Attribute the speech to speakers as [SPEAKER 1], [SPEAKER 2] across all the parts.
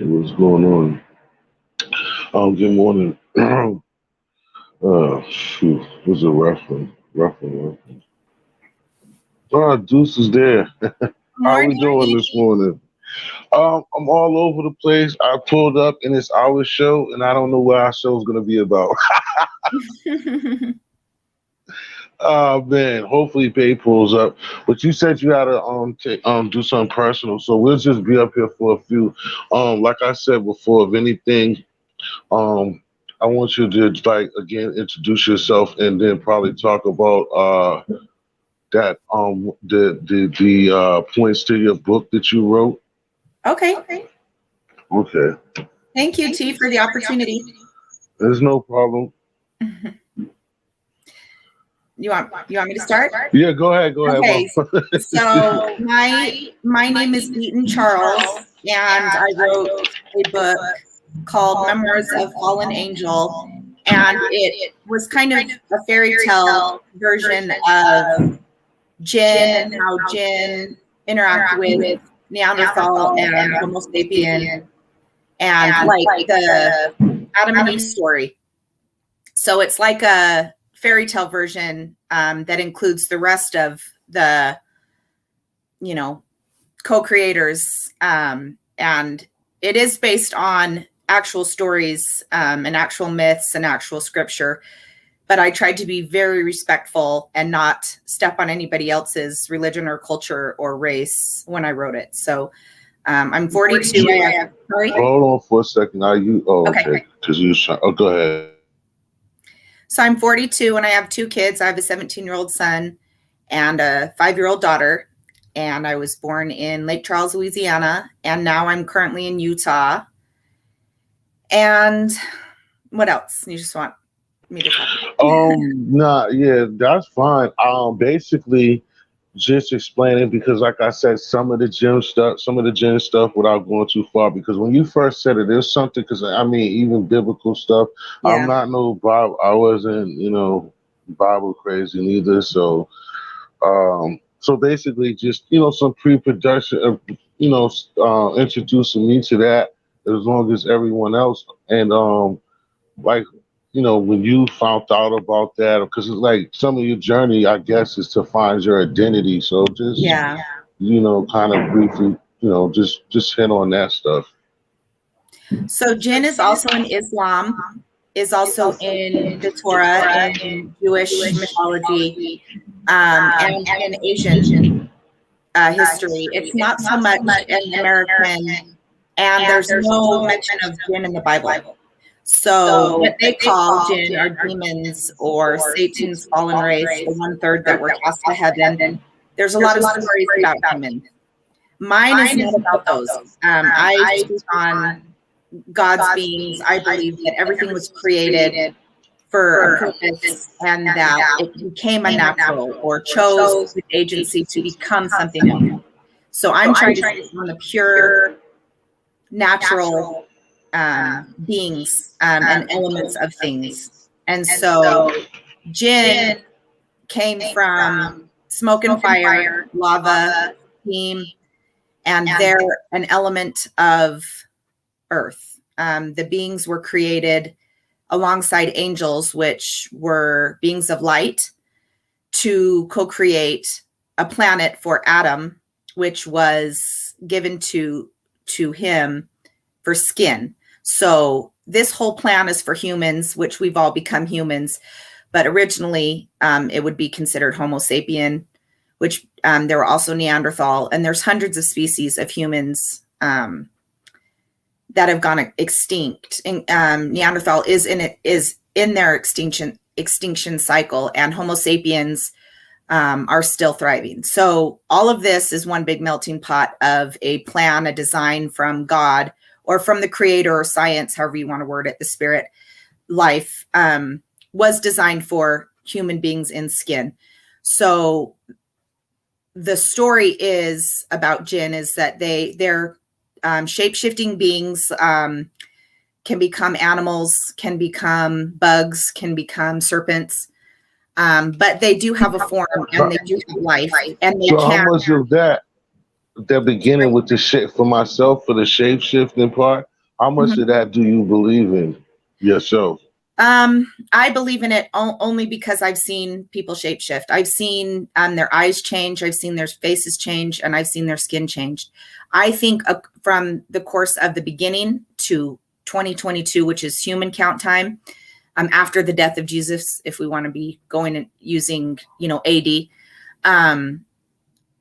[SPEAKER 1] What's going on? Good morning. Shoot, it was a rough one. Rough one, rough one. Deuce is there. How we
[SPEAKER 2] Morning.
[SPEAKER 1] doing this morning? I'm all over the place. I pulled up and it's our show, and I don't know what our show's gonna be about. Oh man, hopefully Pay pulls up. But you said you had to do something personal, so we'll just be up here for a few. Like I said before, if anything, Um, I want you to like again introduce yourself and then probably talk about that the points to your book that you wrote.
[SPEAKER 2] Okay.
[SPEAKER 1] Okay,
[SPEAKER 2] Thank you, T, for the opportunity.
[SPEAKER 1] there's no problem.
[SPEAKER 2] You want me to start?
[SPEAKER 1] Yeah, go ahead, go ahead.
[SPEAKER 2] Okay.
[SPEAKER 1] Mom.
[SPEAKER 2] So my name is Eaton Charles, and I wrote a book called Memoirs of Fallen Angel, and it was kind of a fairy tale version of Jinn and how Jinn interact with Neanderthal and Homo sapien, and like the Adam and Eve story. So it's like a fairy tale version that includes the rest of the, co-creators. And it is based on actual stories and actual myths and actual scripture. But I tried to be very respectful and not step on anybody else's religion or culture or race when I wrote it. So I'm 42. Sorry?
[SPEAKER 1] Hold on for a second.
[SPEAKER 2] Okay.
[SPEAKER 1] Because go ahead.
[SPEAKER 2] So I'm 42 and I have two kids. I have a 17-year-old son and a 5-year-old daughter. And I was born in Lake Charles, Louisiana. And now I'm currently in Utah. And what else? You just want me to talk about?
[SPEAKER 1] Nah, yeah, that's fine. Basically, just explaining because, like I said, some of the gym stuff, without going too far. Because when you first said it, there's something. Because I mean, even biblical stuff.
[SPEAKER 2] Yeah.
[SPEAKER 1] I'm not no Bible. I wasn't, Bible crazy neither. So basically, just some pre-production of, introducing me to that, as long as everyone else, and like when you found out about that, because it's like some of your journey, I guess, is to find your identity. So just kind of briefly, just hit on that stuff.
[SPEAKER 2] So Jinn is also in Islam, is also in the Torah and Jewish mythology, and in Asian history. It's not so much in American, and there's no mention of Jinn in the Bible. So what they call Jinn are demons or Satan's fallen race, the 1/3 that were cast to heaven. There's a lot of stories about humans. Mine is not about those. I speak on God's beings. I believe that everything was created for a purpose and that it became a natural or chose with agency to become something else. So I'm trying to speak on the pure natural beings and elements of things. And so Jinn came from smoke and fire, lava, steam, and they're an element of earth. The beings were created alongside angels, which were beings of light, to co-create a planet for Adam, which was given to him for skin. So this whole plan is for humans, which we've all become humans, but originally it would be considered Homo sapien, which there were also Neanderthal, and there's hundreds of species of humans that have gone extinct. And, Neanderthal is in their extinction cycle, and Homo sapiens are still thriving. So all of this is one big melting pot of a plan, a design from God or from the creator or science, however you want to word it, the spirit life was designed for human beings in skin. So the story is about Jinn is that they're shape-shifting beings, can become animals, can become bugs, can become serpents, but they do have a form and they do have life. And they
[SPEAKER 1] so how much of that? they're beginning with the shit for myself for the shape shifting part. How much
[SPEAKER 2] Mhm.
[SPEAKER 1] of that do you believe in yourself?
[SPEAKER 2] I believe in it only because I've seen people shapeshift. I've seen their eyes change. I've seen their faces change, and I've seen their skin change. I think from the course of the beginning to 2022, which is human count time, after the death of Jesus, if we want to be going and using, AD,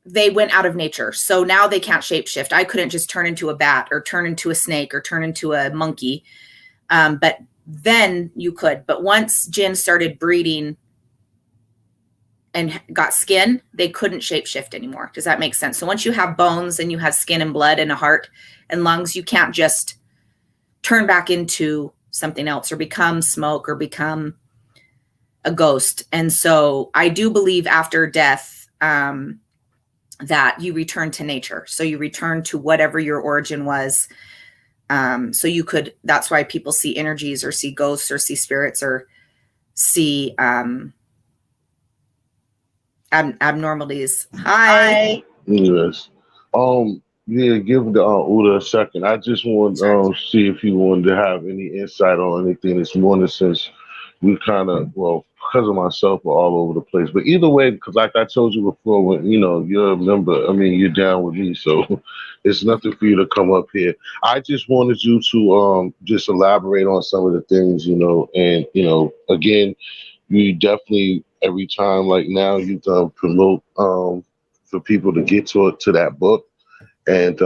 [SPEAKER 2] they went out of nature. So now they can't shapeshift. I couldn't just turn into a bat or turn into a snake or turn into a monkey. But then you could. But once jinn started breeding and got skin, they couldn't shapeshift anymore. Does that make sense? So once you have bones and you have skin and blood and a heart and lungs, you can't just turn back into something else or become smoke or become a ghost. And so I do believe after death, that you return to nature. So you return to whatever your origin was. So you could, that's why people see energies or see ghosts or see spirits or see abnormalities. Hi.
[SPEAKER 1] Yes. Yeah, give the Uda a second. I just want see if you wanted to have any insight on anything this morning since we kind of, well, because of myself, we're all over the place. But either way, because like I told you before, when you're a member, I mean, you're down with me, so it's nothing for you to come up here. I just wanted you to just elaborate on some of the things, and again, you definitely every time like now you promote for people to get to that book and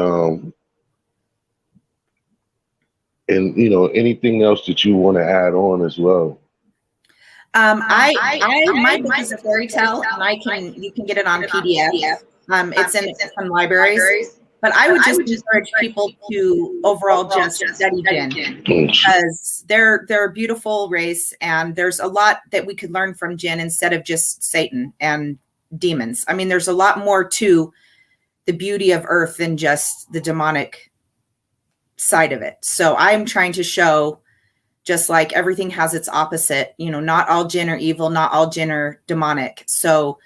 [SPEAKER 1] anything else that you want to add on as well.
[SPEAKER 2] My book is a fairy tale, and you can get it on PDF. It's in some libraries, but I would just encourage people to overall just study jinn because they're a beautiful race, and there's a lot that we could learn from jinn instead of just Satan and demons. I mean, there's a lot more to the beauty of Earth than just the demonic side of it. So I'm trying to show, just like everything has its opposite, not all jinn are evil, not all jinn are demonic. So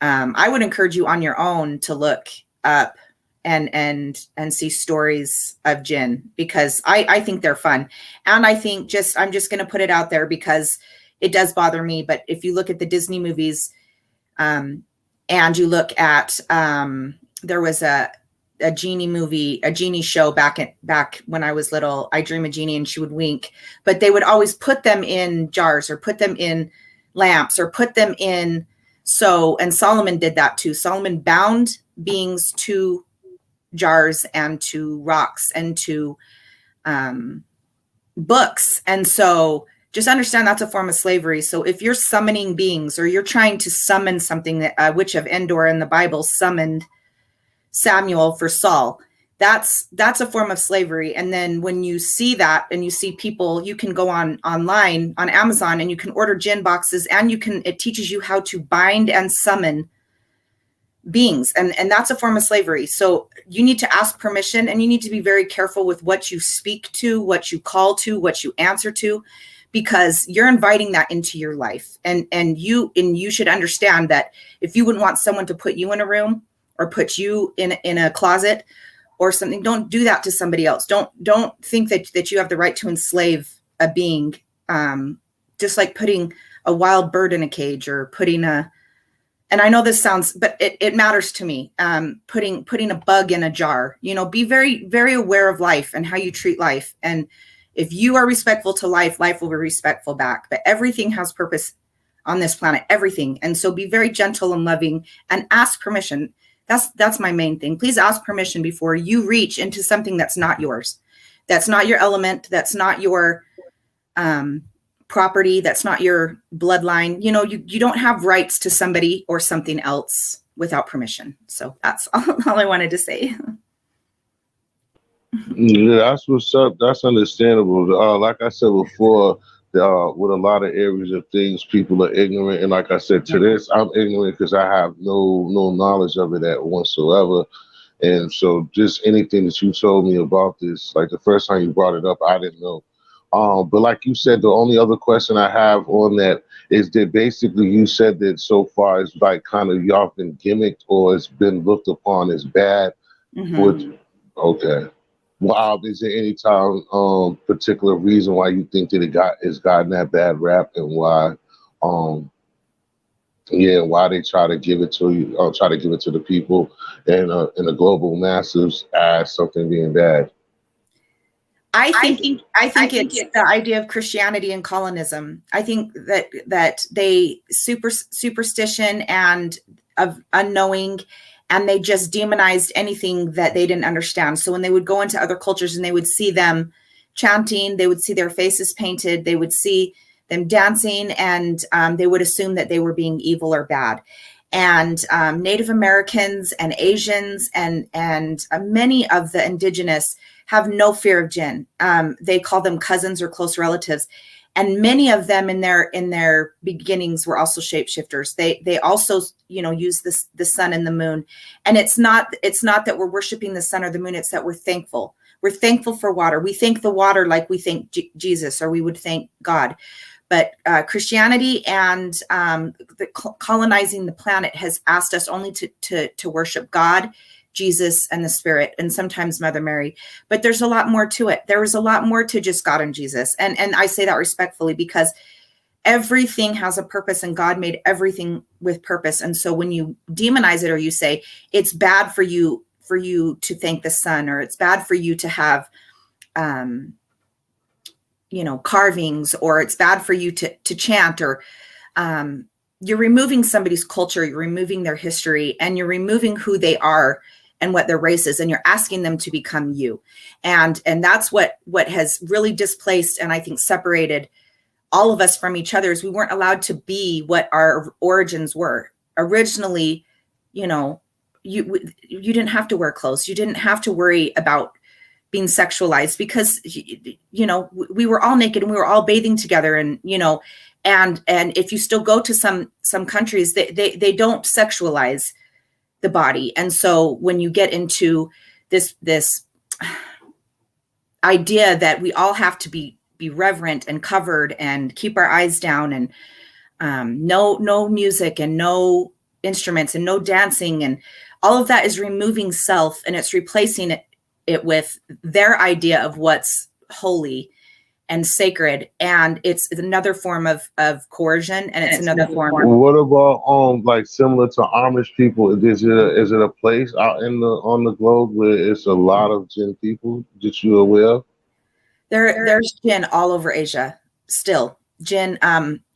[SPEAKER 2] I would encourage you on your own to look up and see stories of jinn, because I think they're fun. And I think I'm just going to put it out there because it does bother me. But if you look at the Disney movies, and you look at, there was a genie movie, a genie show back when I was little, I Dream a Genie, and she would wink, but they would always put them in jars or put them in lamps or put them in. And Solomon did that too. Solomon bound beings to jars and to rocks and to books. And so just understand that's a form of slavery. So if you're summoning beings or you're trying to summon something, that Witch of Endor in the Bible summoned Samuel for Saul, that's a form of slavery. And then when you see that and you see people, you can go online on Amazon and you can order jinn boxes, and it teaches you how to bind and summon beings, and that's a form of slavery. So you need to ask permission, and you need to be very careful with what you speak to, what you call to, what you answer to, because you're inviting that into your life. And you should understand that if you wouldn't want someone to put you in a room or put you in a closet or something, don't do that to somebody else. Don't think that you have the right to enslave a being, just like putting a wild bird in a cage or putting and I know this sounds, but it matters to me, putting a bug in a jar. Be very, very aware of life and how you treat life. And if you are respectful to life, life will be respectful back. But everything has purpose on this planet, everything. And so be very gentle and loving and ask permission. That's my main thing. Please ask permission before you reach into something that's not yours. That's not your element. That's not your property. That's not your bloodline. You don't have rights to somebody or something else without permission. So that's all I wanted to say.
[SPEAKER 1] Yeah, that's what's up. That's understandable. Like I said before, with a lot of areas of things, people are ignorant, and like I said, to this, I'm ignorant because I have no knowledge of it at whatsoever. And so, just anything that you told me about this, like the first time you brought it up, I didn't know. But like you said, the only other question I have on that is that basically you said that so far it's like kind of y'all been gimmicked or it's been looked upon as bad Which, okay. Wow, is there any particular reason why you think that it's gotten that bad rap, and why, why they try to give it to you, or try to give it to the people and the global masses as something being bad?
[SPEAKER 2] I think it's the idea of Christianity and colonism. I think that they superstition and of unknowing, and they just demonized anything that they didn't understand. So when they would go into other cultures and they would see them chanting, they would see their faces painted, they would see them dancing, and they would assume that they were being evil or bad. And Native Americans and Asians and many of the indigenous have no fear of jinn. They call them cousins or close relatives, and many of them in their beginnings were also shapeshifters. They also use the sun and the moon, and it's not that we're worshiping the sun or the moon. It's that we're thankful. We're thankful for water. We thank the water like we thank Jesus, or we would thank God. But Christianity and colonizing the planet has asked us only to worship God, Jesus, and the Spirit, and sometimes Mother Mary. But there's a lot more to it. There is a lot more to just God and Jesus. And I say that respectfully, because everything has a purpose, and God made everything with purpose. And so when you demonize it, or you say it's bad for you to thank the sun, or it's bad for you to have carvings, or it's bad for you to chant, or you're removing somebody's culture, you're removing their history, and you're removing who they are and what their race is, and you're asking them to become you. And that's what has really displaced, and I think separated all of us from each other, is we weren't allowed to be what our origins were. Originally, you didn't have to wear clothes. You didn't have to worry about being sexualized, because we were all naked and we were all bathing together, and and if you still go to some countries, they don't sexualize the body. And so when you get into this idea that we all have to be reverent and covered and keep our eyes down, and no music and no instruments and no dancing, and all of that is removing self, and it's replacing it with their idea of what's holy and sacred, and it's another form of coercion, and it's another form.
[SPEAKER 1] What about like similar to Amish people? Is it a place out on the globe where it's a lot of jinn people that you're aware of?
[SPEAKER 2] There's jinn all over Asia still. Jinn,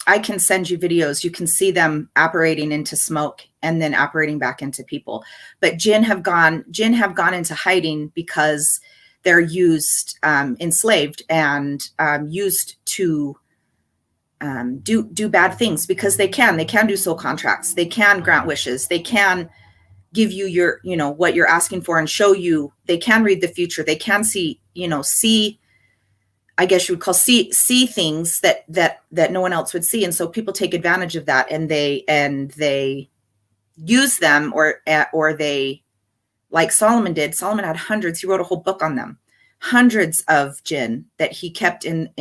[SPEAKER 2] I can send you videos. You can see them operating into smoke and then operating back into people. But jinn have gone into hiding because they're used, enslaved, and used to do bad things, because they can do soul contracts. They can grant wishes. They can give you your, what you're asking for, and show you. They can read the future. They can see, I guess you would call see things that no one else would see. And so people take advantage of that, and they use them, or they, like Solomon did. Solomon had hundreds. He wrote a whole book on them, hundreds of jinn that he kept in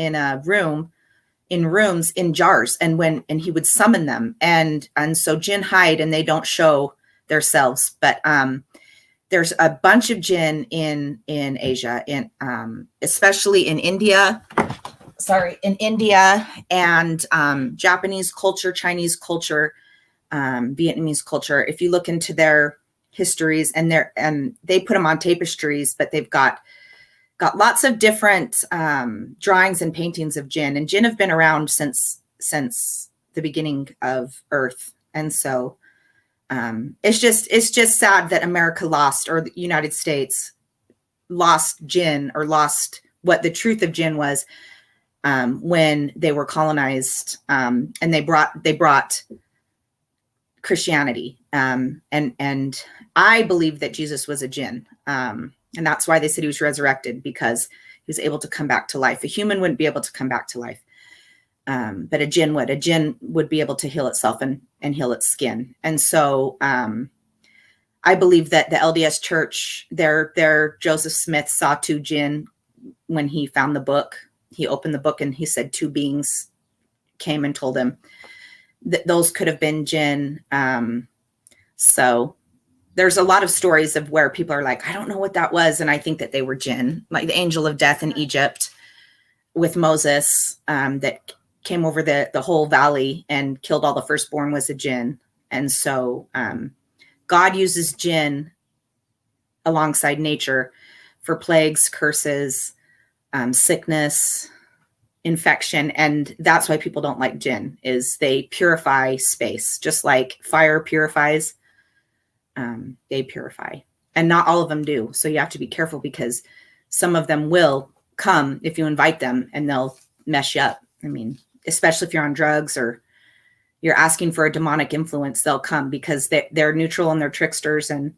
[SPEAKER 2] rooms, in jars, and he would summon them. And so jinn hide, and they don't show themselves. But there's a bunch of jinn in Asia, especially in India. And Japanese culture, Chinese culture, Vietnamese culture. If you look into their histories, and they put them on tapestries, but they've got lots of different drawings and paintings of jinn. And jinn have been around since the beginning of Earth. And so it's just sad that America lost, or the United States lost jinn, or lost what the truth of jinn was, when they were colonized, and they brought Christianity. And I believe that Jesus was a jinn. And that's why they said he was resurrected, because he was able to come back to life. A human wouldn't be able to come back to life. But a jinn would. A jinn would be able to heal itself and heal its skin. And so I believe that the LDS Church, their Joseph Smith saw two jinn when he found the book. He opened the book, and he said two beings came and told him that those could have been jinn. So there's a lot of stories of where people are like, I don't know what that was. And I think that they were jinn, like the angel of death in Egypt with Moses, that came over the whole valley and killed all the firstborn, was a jinn. And so God uses jinn alongside nature for plagues, curses, sickness, infection. And that's why people don't like jinn, is they purify space, just like fire purifies. They purify, and not all of them do. So you have to be careful, because some of them will come if you invite them, and they'll mess you up. I mean, especially if you're on drugs or you're asking for a demonic influence, they'll come because they're neutral and they're tricksters, and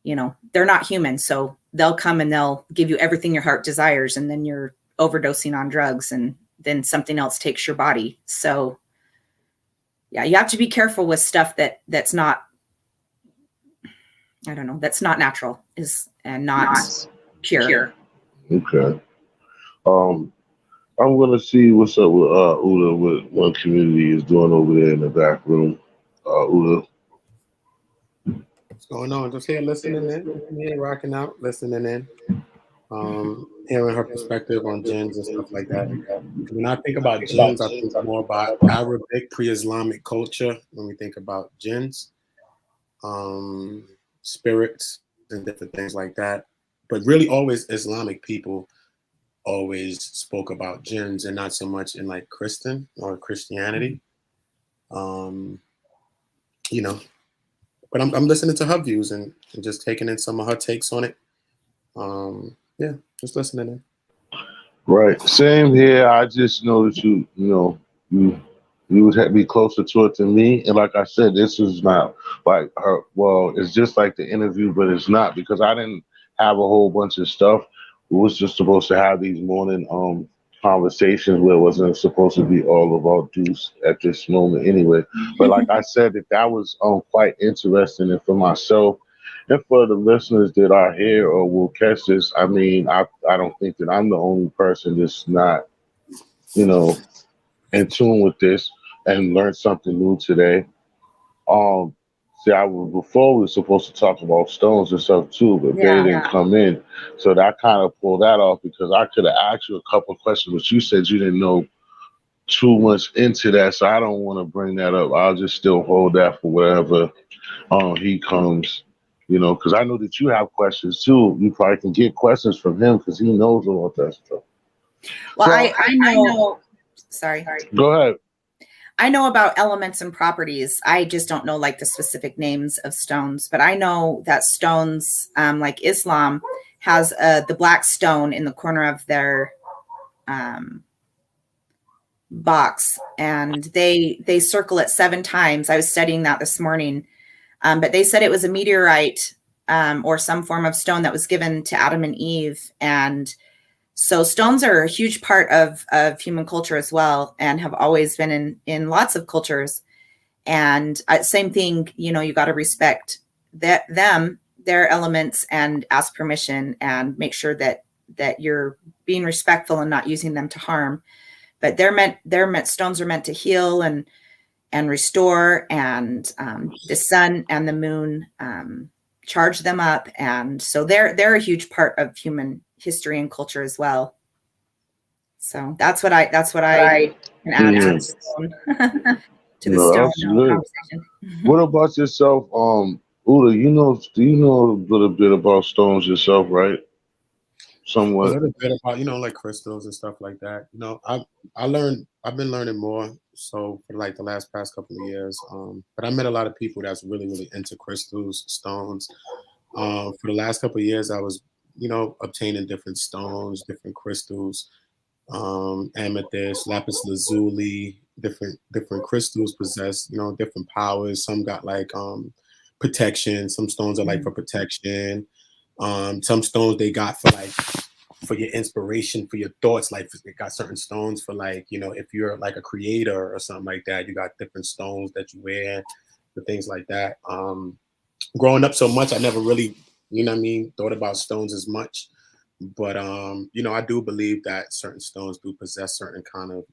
[SPEAKER 2] you know, they're not human. So they'll come and they'll give you everything your heart desires, and then you're overdosing on drugs, and then something else takes your body. So yeah, you have to be careful with stuff that's not, I don't know, that's not natural, and not pure.
[SPEAKER 1] Okay. I'm gonna see what's up with Uda, what one community is doing over there in the back room. Uda.
[SPEAKER 3] What's going on? Just here listening in, here rocking out, listening in, hearing her perspective on jinns and stuff like that. When I think about jinns, I think more about Arabic pre-Islamic culture. When we think about jinns, spirits and different things like that, but really always Islamic people always spoke about jinns, and not so much in like Christian or Christianity. You know, but I'm listening to her views and just taking in some of her takes on it. Yeah, just listening in.
[SPEAKER 1] Right. Same here. I just know that you would be closer to it than me. And like I said, this is not like her. Well, it's just like the interview, but it's not, because I didn't have a whole bunch of stuff. We was just supposed to have these morning conversations where it wasn't supposed to be all about Deuce at this moment anyway. But like I said, that was quite interesting, and for myself and for the listeners that are here or will catch this, I mean, I don't think that I'm the only person that's not, you know, in tune with this and learned something new today. Um, See, I was before we were supposed to talk about stones and stuff too, but Bay
[SPEAKER 2] Yeah.
[SPEAKER 1] didn't come in, so that kind of pulled that off, because I could have asked you a couple of questions, but you said you didn't know too much into that, so I don't want to bring that up. I'll just still hold that for wherever he comes, because I know that you have questions too. You probably can get questions from him because he knows about that stuff.
[SPEAKER 2] Well,
[SPEAKER 1] So
[SPEAKER 2] I know. Sorry.
[SPEAKER 1] go ahead.
[SPEAKER 2] I know about elements and properties. I just don't know like the specific names of stones, but I know that stones, like Islam, has the black stone in the corner of their box, and they circle it 7 times. I was studying that this morning, but they said it was a meteorite or some form of stone that was given to Adam and Eve, and so stones are a huge part of human culture as well, and have always been in lots of cultures. And same thing, you got to respect their elements, and ask permission, and make sure that you're being respectful and not using them to harm. But stones are meant to heal and restore, and the sun and the moon charge them up, and so they're a huge part of human history and culture as well. So that's what I can add to the stone, to the stone conversation.
[SPEAKER 1] What about yourself, Uda? Do you know a little bit about stones yourself, right? Somewhat.
[SPEAKER 3] A little bit about, like crystals and stuff like that. I've been learning more so for like the past couple of years. But I met a lot of people that's really, really into crystals, stones. For the last couple of years, I was, obtaining different stones, different crystals, amethyst, lapis lazuli, different crystals possess, different powers. Some got like protection. Some stones are like for protection. Some stones they got for your inspiration, for your thoughts. Like they got certain stones for like, if you're like a creator or something like that, you got different stones that you wear, for things like that. Growing up so much, I never really, thought about stones as much. But I do believe that certain stones do possess certain kind of,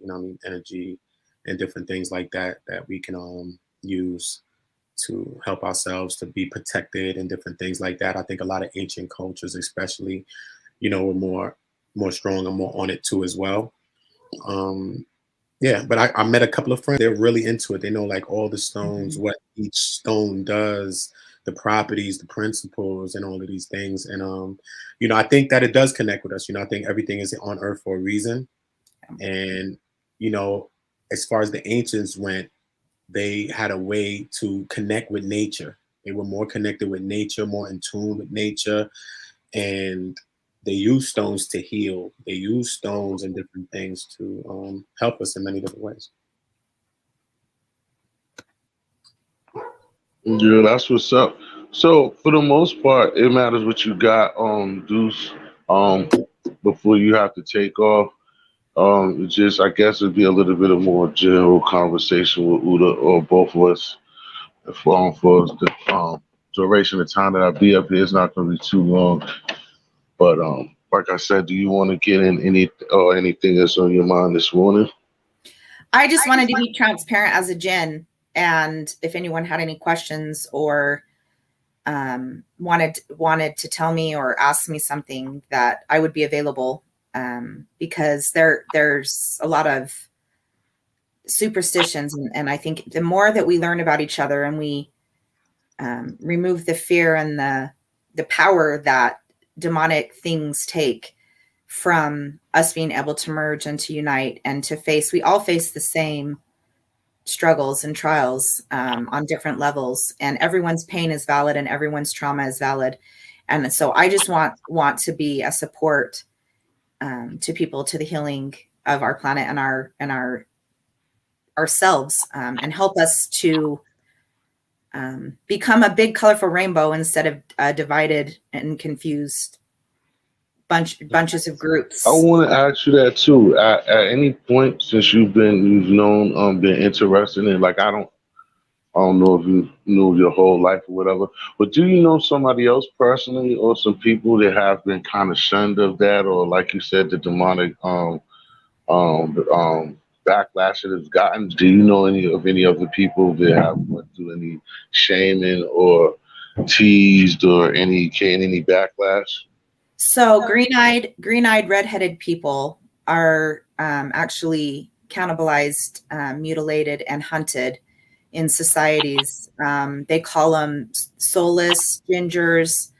[SPEAKER 3] energy and different things like that we can use to help ourselves to be protected and different things like that. I think a lot of ancient cultures, especially, were more strong and more on it too as well. Um, yeah, but I met a couple of friends. They're really into it. They know like all the stones, what each stone does, the properties, the principles, and all of these things. And I think that it does connect with us. I think everything is on earth for a reason. And as far as the ancients went, they had a way to connect with nature. They were more connected with nature, more in tune with nature, and they use stones to heal. They use stones and different things to help us in many different ways.
[SPEAKER 1] Yeah, that's what's up. So for the most part, it matters what you got, Deuce, um, before you have to take off. It just I guess it'd be a little bit of more general conversation with Uda or both of us. For the duration of time that I'll be up here, it's not gonna be too long. But like I said, do you want to get in anything that's on your mind this morning?
[SPEAKER 2] I just wanted to be transparent as a Jinn, and if anyone had any questions or wanted to tell me or ask me something, that I would be available, because there's a lot of superstitions, and I think the more that we learn about each other and we remove the fear and the power that demonic things take from us being able to merge and to unite and to face, we all face the same struggles and trials on different levels, and everyone's pain is valid and everyone's trauma is valid. And so I just want to be a support to people, to the healing of our planet and our ourselves, and help us to become a big colorful rainbow instead of divided and confused bunches of groups.
[SPEAKER 1] I want to ask you that too. At any point since you've known, been interested in, like, I don't know if you knew your whole life or whatever, but do you know somebody else personally or some people that have been kind of shunned of that, or like you said, the demonic backlash it has gotten? Do you know any other people that have went through any shaming or teased or any backlash?
[SPEAKER 2] So green-eyed, redheaded people are actually cannibalized, mutilated, and hunted in societies. They call them soulless gingers.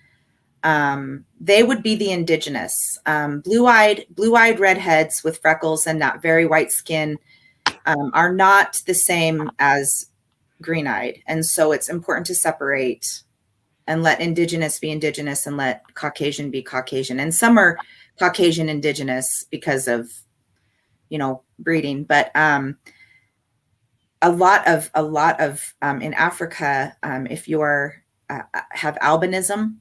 [SPEAKER 2] They would be the indigenous. Blue-eyed redheads with freckles and that very white skin are not the same as green-eyed. And so it's important to separate and let indigenous be indigenous and let Caucasian be Caucasian. And some are Caucasian indigenous because of, breeding. But a lot of in Africa, if you're have albinism,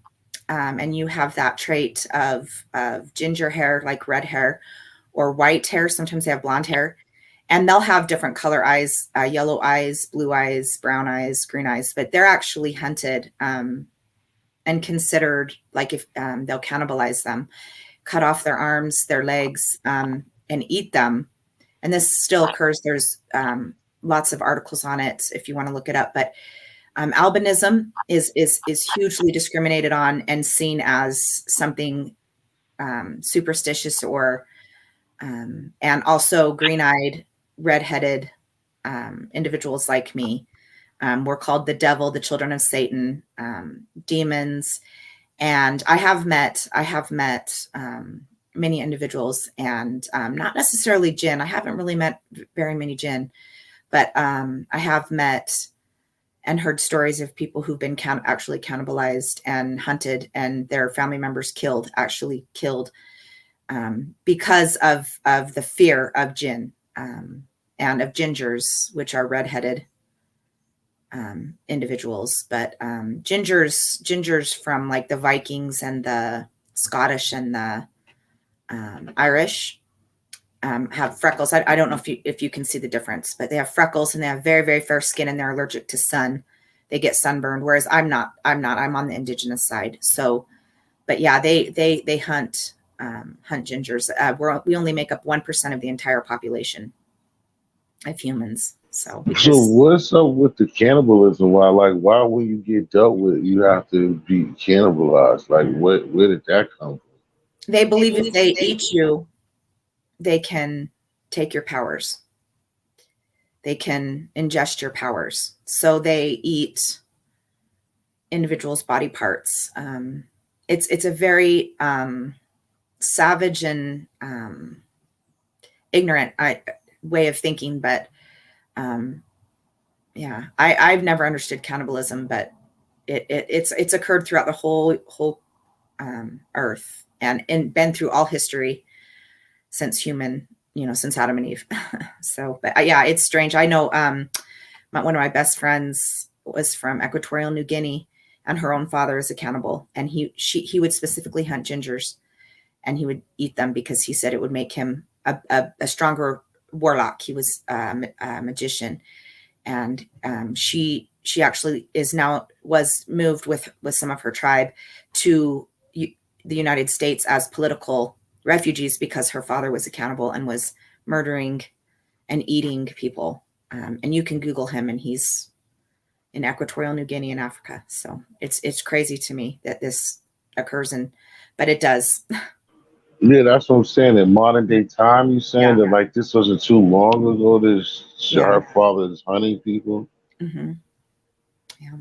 [SPEAKER 2] and you have that trait of ginger hair, like red hair, or white hair, sometimes they have blonde hair, and they'll have different color eyes, yellow eyes, blue eyes, brown eyes, green eyes, but they're actually hunted and considered, like, if they'll cannibalize them, cut off their arms, their legs, and eat them. And this still occurs. There's lots of articles on it if you want to look it up. But albinism is hugely discriminated on and seen as something superstitious, or and also green-eyed, redheaded individuals like me. We're called the devil, the children of Satan, demons. And I have met many individuals, and not necessarily jinn. I haven't really met very many jinn, but I have met and heard stories of people who've been actually cannibalized and hunted, and their family members actually killed, because of the fear of jinn, and of gingers, which are redheaded individuals. But gingers from like the Vikings and the Scottish and the Irish have freckles. I don't know if you can see the difference, but they have freckles and they have very, very fair skin, and they're allergic to sun. They get sunburned, whereas I'm not. I'm on the indigenous side. So, but yeah, they hunt gingers. We only make up 1% of the entire population of humans. So
[SPEAKER 1] So
[SPEAKER 2] because
[SPEAKER 1] what's up with the cannibalism? Why when you get dealt with, you have to be cannibalized? Like, where did that come from?
[SPEAKER 2] they believe if they eat you, they can take your powers. They can ingest your powers. So they eat individuals' body parts. It's a very savage and ignorant way of thinking, but yeah, I've never understood cannibalism, but it's occurred throughout the whole earth and been through all history since since Adam and Eve. So, but yeah, it's strange. I know one of my best friends was from Equatorial New Guinea, and her own father is a cannibal, and he would specifically hunt gingers, and he would eat them because he said it would make him a stronger warlock. He was a magician, and she actually was moved with some of her tribe to the United States as political refugees because her father was a cannibal and was murdering and eating people. And you can Google him, and he's in Equatorial New Guinea in Africa. So it's crazy to me that this occurs, but it does.
[SPEAKER 1] Yeah, that's what I'm saying. In modern day time, you saying
[SPEAKER 2] Yeah.
[SPEAKER 1] that like this wasn't too long ago. Her father is hunting people.
[SPEAKER 2] Mm-hmm. Yeah.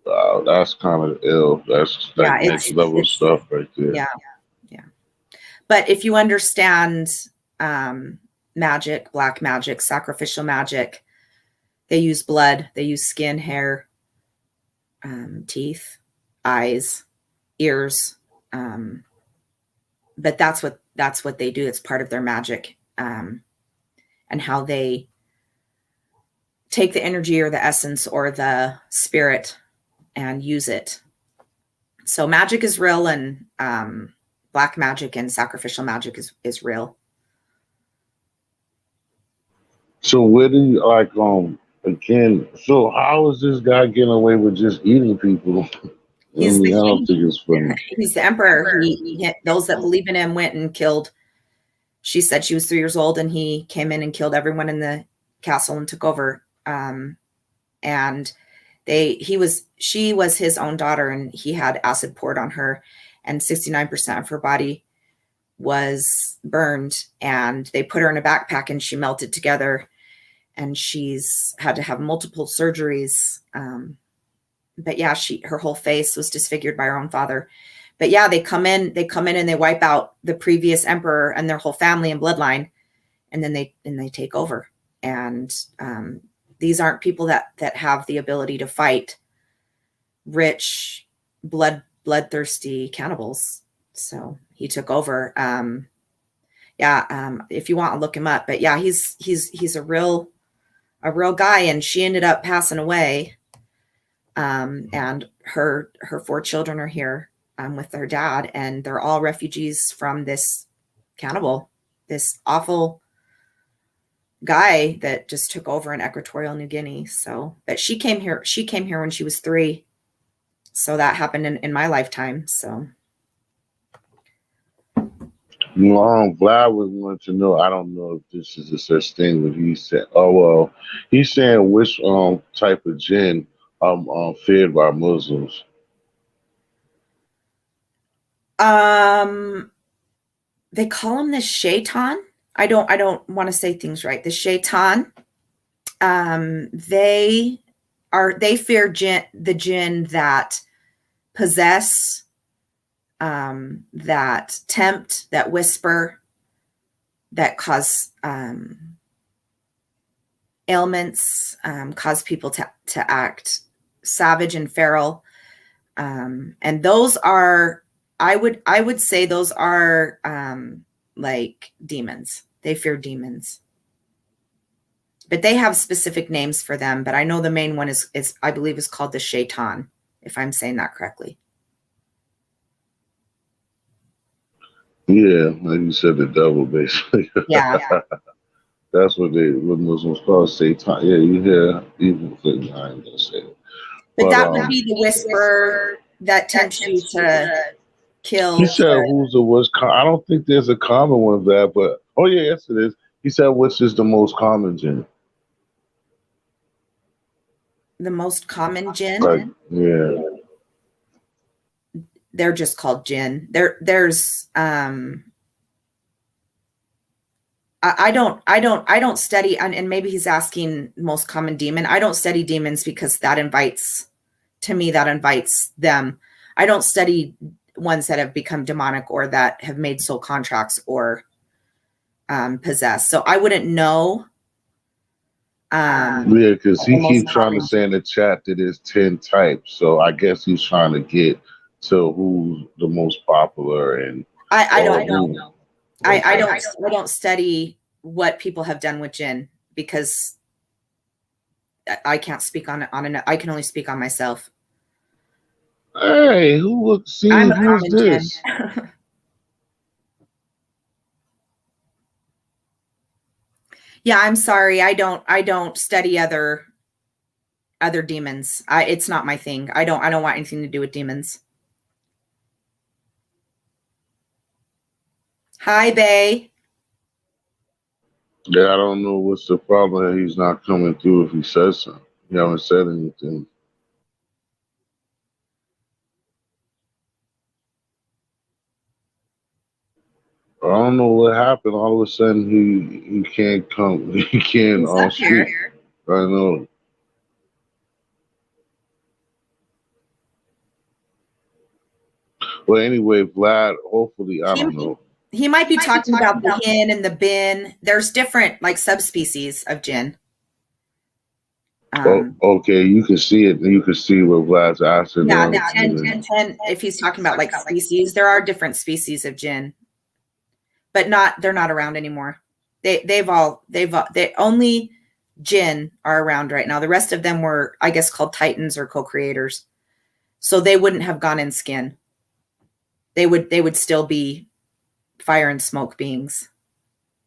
[SPEAKER 1] Wow, that's kind of ill. That's like next level stuff right there.
[SPEAKER 2] Yeah. Yeah. But if you understand magic, black magic, sacrificial magic, they use blood, they use skin, hair, teeth, eyes, ears. But that's what they do. It's part of their magic, and how they take the energy or the essence or the spirit and use it. So magic is real, and black magic and sacrificial magic is real.
[SPEAKER 1] So where do you again? So how is this guy getting away with just eating people? I don't think it's funny.
[SPEAKER 2] He's the emperor. Those that believe in him went and killed. She said she was 3 years old, and he came in and killed everyone in the castle and took over. And she was his own daughter, and he had acid poured on her, and 69% of her body was burned, and they put her in a backpack, and she melted together, and she's had to have multiple surgeries. But yeah, her whole face was disfigured by her own father. But yeah, they come in and they wipe out the previous emperor and their whole family and bloodline, and then they take over. And these aren't people that have the ability to fight rich, bloodthirsty cannibals. So he took over. If you want to look him up, but yeah, he's a real guy, and she ended up passing away. And her 4 children are here with their dad, and they're all refugees from this cannibal, this awful guy that just took over in Equatorial New Guinea. So, but she came here when she was 3. So that happened in my lifetime. So.
[SPEAKER 1] Vlad was wanting to know. I don't know if this is a such thing, but he said, "Oh well," he's saying which type of jinn feared by Muslims.
[SPEAKER 2] They call him the Shaytan. I don't want to say things right. The Shaytan. They fear the jinn that possess, that tempt, that whisper, that cause ailments, cause people to act savage and feral. And those are, I would say those are like demons. They fear demons. But they have specific names for them. But I know the main one is I believe is called the Shaytan, if I'm saying that correctly.
[SPEAKER 1] Yeah, like you said, the devil, basically.
[SPEAKER 2] Yeah.
[SPEAKER 1] That's what Muslims call Satan. Yeah, you hear evil things. I ain't gonna say it.
[SPEAKER 2] But that would be the whisper that tempts you to kill.
[SPEAKER 1] He said, "Who's the worst?" I don't think there's a common one of that, but oh yeah, yes it is. He said, "Which is the most common jinn?"
[SPEAKER 2] the most common jinn.
[SPEAKER 1] Like, yeah.
[SPEAKER 2] They're just called jinn. There's I don't study, and maybe he's asking most common demon. I don't study demons because that invites them. I don't study ones that have become demonic or that have made soul contracts or possessed. So I wouldn't know.
[SPEAKER 1] Yeah, because he keeps trying to say in the chat that there's 10 types. So I guess he's trying to get to who's the most popular. And
[SPEAKER 2] I don't know. I don't study what people have done with jinn because I can't speak on I can only speak on myself.
[SPEAKER 1] Hey, who would see who's this?
[SPEAKER 2] Yeah, I'm sorry. I don't study other demons. It's not my thing. I don't want anything to do with demons. Hi, Bay.
[SPEAKER 1] Yeah, I don't know what's the problem. He's not coming through if he says something. He haven't said anything. I don't know what happened. All of a sudden, he can't come. He can't speak. I know. Well, anyway, Vlad. Hopefully, I don't know.
[SPEAKER 2] He might be talking about the yin and the bin. There's different like subspecies of jinn.
[SPEAKER 1] Okay, you can see it. You can see what Vlad's asking.
[SPEAKER 2] Yeah, the 10, if he's talking about like species, there are different species of jinn, but they're not around anymore. They only jinn are around right now. The rest of them were, I guess, called titans or co-creators. So they wouldn't have gone in skin. They would still be fire and smoke beings.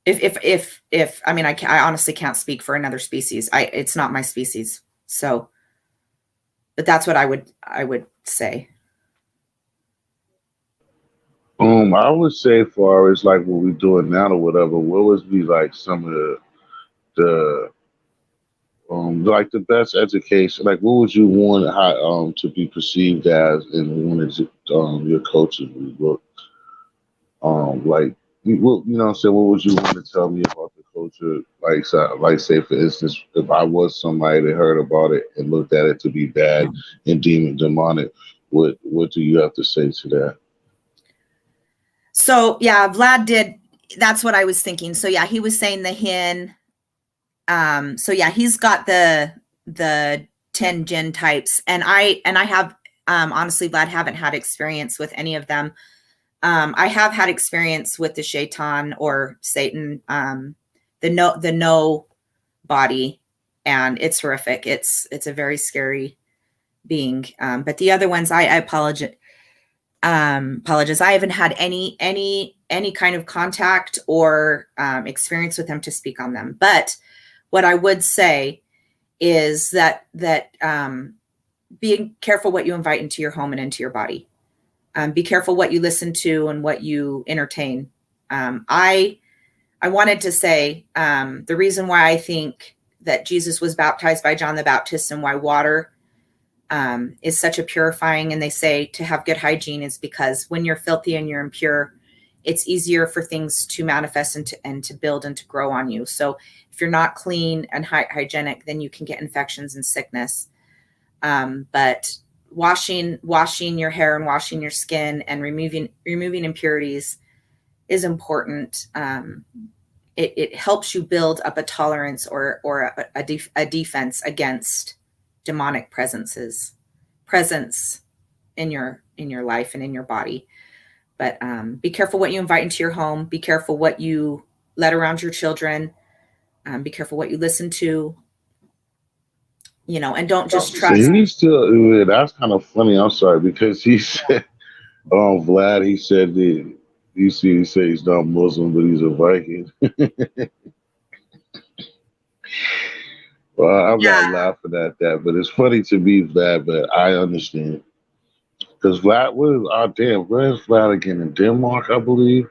[SPEAKER 2] If I mean, I honestly can't speak for another species. It's not my species. So, but that's what I would say.
[SPEAKER 1] I would say, far as like what we're doing now or whatever, what would be like some of the like the best education? Like, what would you want how to be perceived as in one of your coaches? Like, you know what I'm saying? What would you want to tell me about the culture? Like say for instance, if I was somebody that heard about it and looked at it to be bad and demonic, what do you have to say to that?
[SPEAKER 2] So yeah, Vlad did. That's what I was thinking. So yeah, he was saying the hin. So yeah, he's got the 10 jinn types, and I have honestly, Vlad, haven't had experience with any of them. I have had experience with the Shaytan or Satan, the no body, and it's horrific. It's a very scary being. But the other ones, I apologize. I haven't had any kind of contact or experience with them to speak on them. But what I would say is that being careful what you invite into your home and into your body. Be careful what you listen to and what you entertain. I wanted to say the reason why I think that Jesus was baptized by John the Baptist and why water is such a purifying, and they say to have good hygiene, is because when you're filthy and you're impure, it's easier for things to manifest and to build and to grow on you. So if you're not clean and hygienic, then you can get infections and sickness. But washing your hair and washing your skin and removing impurities is important. It helps you build up a tolerance or a defense against demonic presence in your life and in your body. But be careful what you invite into your home. Be careful what you let around your children. Be careful what you listen to. And don't just trust.
[SPEAKER 1] He's still. That's kind of funny. I'm sorry, because he said, Vlad. He said that he said he's not Muslim, but he's a Viking. Well, I'm not laughing at that, but it's funny to me, Vlad. But I understand because Vlad where's Vlad again? In Denmark, I believe.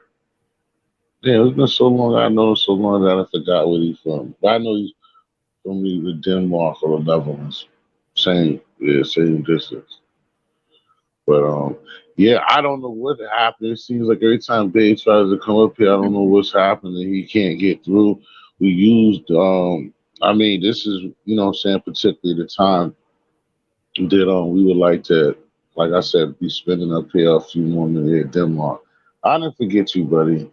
[SPEAKER 1] Damn, it's been so long. I know so long that I forgot where he's from. But I know he's from either Denmark or the Netherlands. same distance. But yeah, I don't know what happened. It seems like every time Babe tries to come up here, I don't know what's happening. He can't get through. We used I mean, this is, you know what I'm saying, particularly the time that we would like to, like I said, be spending up here a few more minutes at Denmark. I didn't forget you, buddy.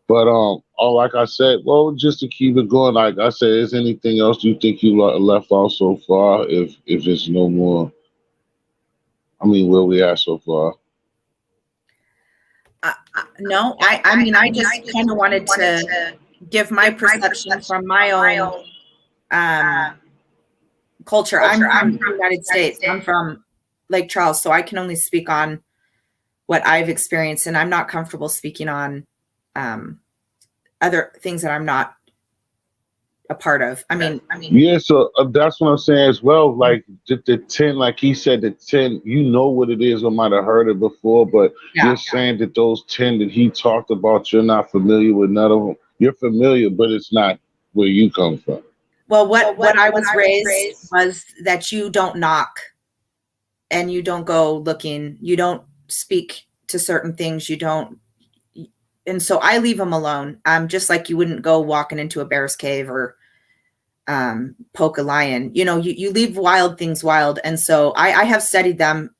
[SPEAKER 1] But oh, like I said, well, just to keep it going, like I said, is anything else you think you left out so far? If it's no more, I mean, where we at so far?
[SPEAKER 2] No, I mean, I just kind of wanted to give my perception from my own culture. I'm from the United States. I'm from Lake Charles, so I can only speak on what I've experienced, and I'm not comfortable speaking on other things that I'm not a part of. I mean,
[SPEAKER 1] yeah. So that's what I'm saying as well. Like the 10, like he said, the 10. You know what it is, or might have heard it before, but you're saying that those 10 that he talked about, you're not familiar with none of them. You're familiar, but it's not where you come from.
[SPEAKER 2] Well, what I was raised was that you don't knock, and you don't go looking. You don't speak to certain things. You don't. And so I leave them alone. Just like you wouldn't go walking into a bear's cave or poke a lion. You know, you leave wild things wild. And so I have studied them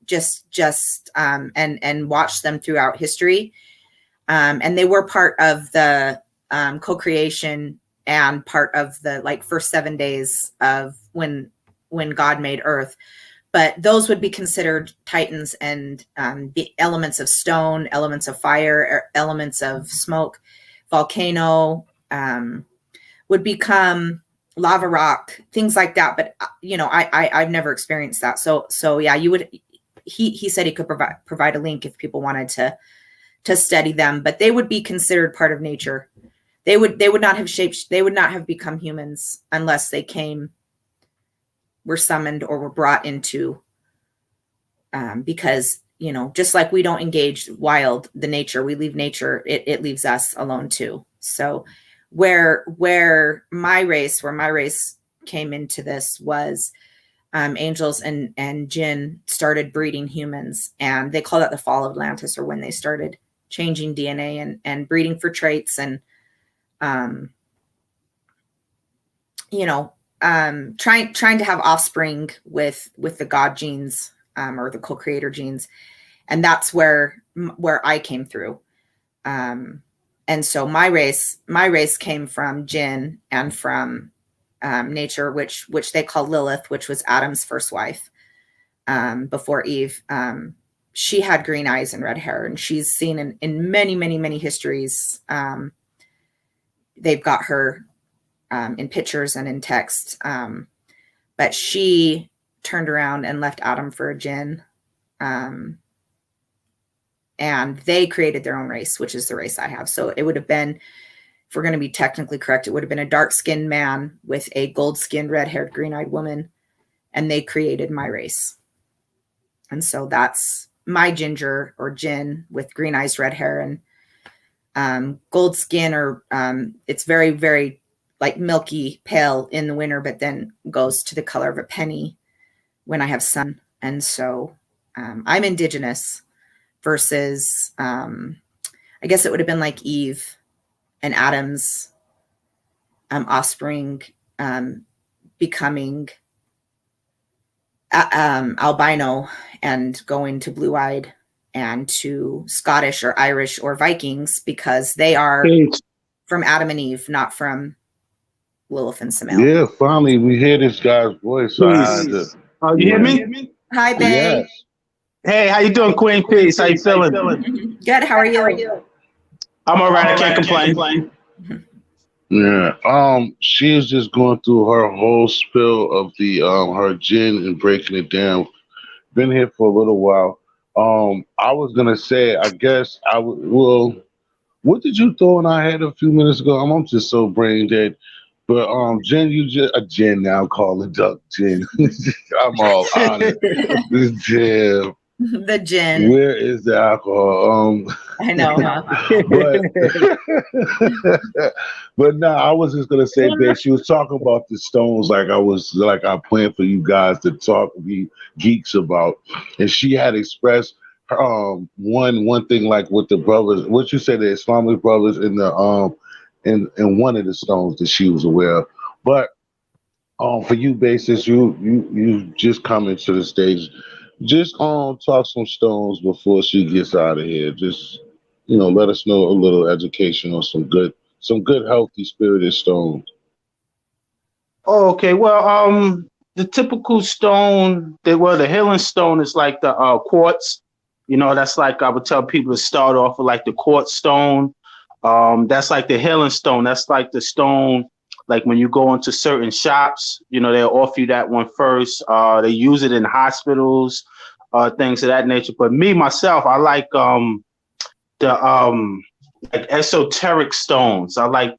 [SPEAKER 2] and watched them throughout history. And they were part of the co-creation and part of the first 7 days of when God made Earth. But those would be considered titans, and the elements of stone, elements of fire, elements of smoke, volcano, would become lava rock, things like that. But you know, I've never experienced that. So yeah, you would. He said he could provide a link if people wanted to study them, but they would be considered part of nature. They would not have shaped. They would not have become humans unless they were summoned or were brought into, because, you know, just like we don't engage the nature, we leave nature, it leaves us alone too. So where my race came into this was angels and jinn started breeding humans, and they call that the fall of Atlantis, or when they started changing DNA and breeding for traits, and you know, trying to have offspring with the God genes, or the co-creator genes. And that's where I came through. And so my race came from jinn and from nature, which they call Lilith, which was Adam's first wife, before Eve. She had green eyes and red hair, and she's seen in many, many, many histories. They've got her in pictures and in text. But she turned around and left Adam for a jinn. And they created their own race, which is the race I have. So it would have been, if we're going to be technically correct, it would have been a dark-skinned man with a gold-skinned, red-haired, green-eyed woman. And they created my race. And so that's my ginger, or jinn, with green eyes, red hair, and gold skin, or it's very, very like milky pale in the winter, but then goes to the color of a penny when I have sun. And so I'm indigenous versus, I guess it would have been like Eve and Adam's offspring becoming albino and going to blue-eyed and to Scottish or Irish or Vikings, because they are from Adam and Eve, not from Lilith and Samael.
[SPEAKER 1] Yeah, finally we hear this guy's voice. So I had to,
[SPEAKER 4] you hear me?
[SPEAKER 2] Hi, babe.
[SPEAKER 1] yes.
[SPEAKER 4] Hey, how you doing, Queen? Peace. How you feeling?
[SPEAKER 2] Good. How are you?
[SPEAKER 4] I'm all right. I can't complain.
[SPEAKER 1] Yeah. She is just going through her whole spill of the her gin and breaking it down. Been here for a little while. I was gonna say, I guess I would. Well, what did you throw in our head a few minutes ago? I'm just so brain dead. But Jen, you just a Jen now. Call it Duck Jen. I'm all honored. Damn.
[SPEAKER 2] The gin.
[SPEAKER 1] Where is the alcohol?
[SPEAKER 2] I know, huh?
[SPEAKER 1] But but no, I was just gonna say, babe, she was talking about the stones like I planned for you guys to talk, be geeks about, and she had expressed one thing like with the brothers, what you said, the Islamic brothers in the in one of the stones that she was aware of. But for you, basis, you just coming to the stage. Just talk some stones before she gets out of here. Just let us know a little education on some good healthy spirited stones.
[SPEAKER 4] Okay, well, the typical stone, the healing stone is like the quartz. That's like I would tell people to start off with like the quartz stone. That's like the healing stone. That's like the stone, like when you go into certain shops, they'll offer you that one first. They use it in hospitals, things of that nature. But me myself, I like the like esoteric stones. I like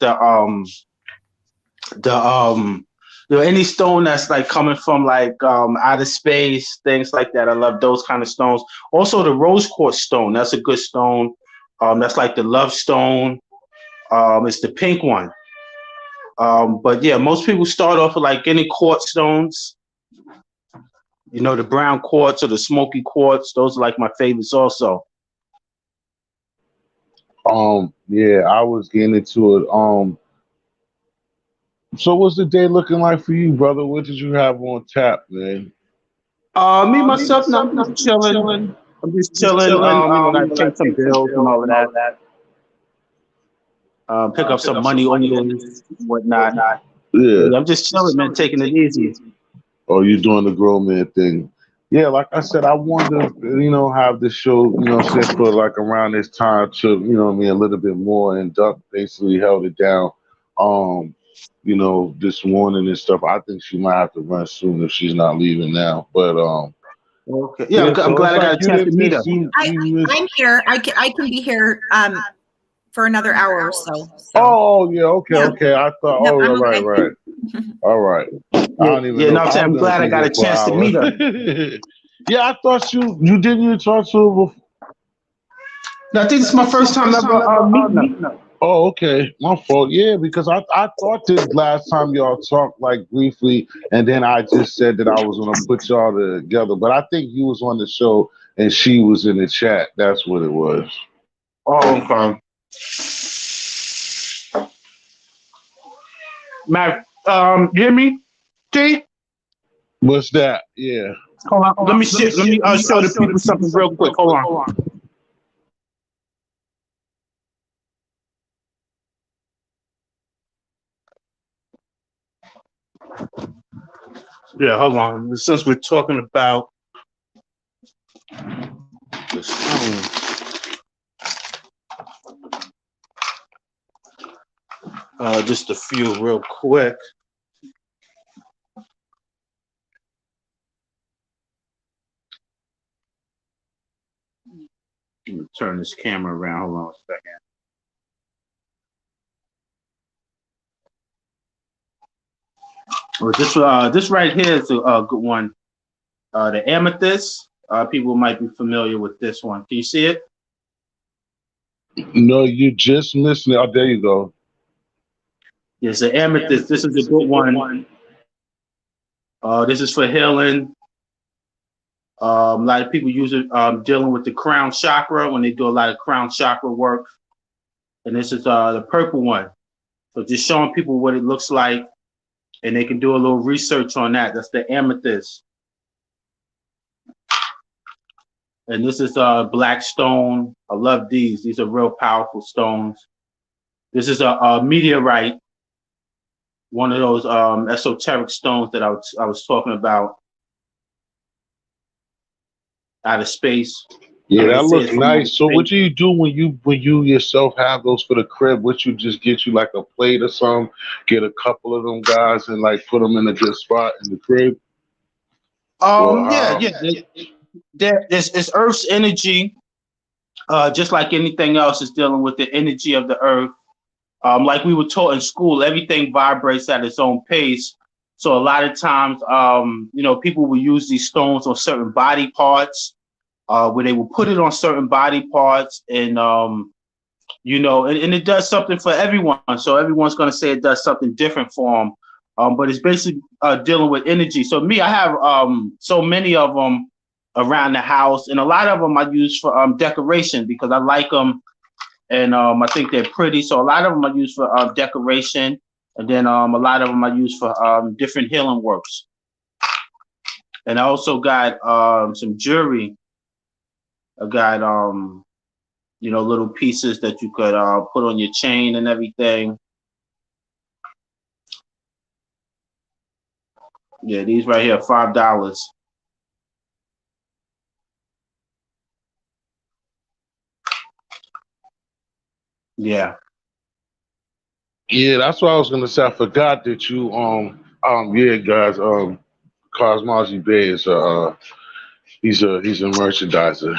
[SPEAKER 4] any stone that's like coming from like outer space, things like that. I love those kind of stones. Also the rose quartz stone, that's a good stone. That's like the love stone. It's the pink one. But yeah, most people start off with like any quartz stones. The brown quartz or the smoky quartz. Those are like my favorites also.
[SPEAKER 1] Yeah, I was getting into it. So what's the day looking like for you, brother? What did you have on tap, man?
[SPEAKER 4] Me myself, now I'm just chilling. I'm just chilling. I pay some bills and all of that. Pick up some money orders, whatnot.
[SPEAKER 1] Yeah.
[SPEAKER 4] I'm just chilling, man, taking it easy.
[SPEAKER 1] Oh, you doing the grown man thing. Yeah, like I said, I wanted to, have this show, set for like around this time to, a little bit more. And Duck basically held it down, this morning and stuff. I think she might have to run soon if she's not leaving now. But
[SPEAKER 4] okay, yeah, I'm glad I got a chance to meet her.
[SPEAKER 2] I'm here. I can be here for another hour or so.
[SPEAKER 1] Oh yeah, okay. I thought.
[SPEAKER 2] No,
[SPEAKER 1] Oh,
[SPEAKER 2] I'm okay.
[SPEAKER 1] right. All right. I don't even know.
[SPEAKER 4] I'm glad I got a chance to meet her.
[SPEAKER 1] Yeah, I thought you didn't even talk to her before.
[SPEAKER 4] No, I think it's my first time ever meeting her.
[SPEAKER 1] Oh, okay. My fault. Yeah, because I thought this last time y'all talked like briefly, and then I just said that I was gonna put y'all together. But I think you was on the show and she was in the chat. That's what it was.
[SPEAKER 4] Oh, okay. Matt, you hear me? T?
[SPEAKER 1] What's that? Yeah.
[SPEAKER 4] Hold on. Let me show the people something real quick. Hold on. Yeah, hold on. Since we're talking about the stone, just a few real quick. Let me turn this camera around. Hold on a second. This right here is a good one. The Amethyst. People might be familiar with this one. Can you see it?
[SPEAKER 1] No, you just missed it. Oh, there you go.
[SPEAKER 4] Yes, the Amethyst. This is a good one. This is for healing. A lot of people use it dealing with the crown chakra when they do a lot of crown chakra work. And this is the purple one. So just showing people what it looks like, and they can do a little research on that. That's the Amethyst. And this is black stone. I love these. These are real powerful stones. This is a meteorite, one of those esoteric stones that I was talking about out of space.
[SPEAKER 1] Yeah, that looks nice. So what do you do when you yourself have those for the crib? What you just get you like a plate or something, get a couple of them guys and like put them in a good spot in the crib?
[SPEAKER 4] It's Earth's energy. Just like anything else, is dealing with the energy of the Earth. Like we were taught in school, everything vibrates at its own pace. So a lot of times, people will use these stones on certain body parts. where they will put it on certain body parts, and you know, and it does something for everyone. So everyone's going to say it does something different for them. But it's basically dealing with energy. So me, I have so many of them around the house, and a lot of them I use for decoration because I like them, and I think they're pretty. So a lot of them I use for decoration, and then a lot of them I use for different healing works. And I also got some jewelry. I got you know, little pieces that you could put on your chain and everything. Yeah, these right here, $5. Yeah.
[SPEAKER 1] Yeah, that's what I was gonna say. I forgot that you yeah, guys, Cosmology Bay is he's a merchandiser.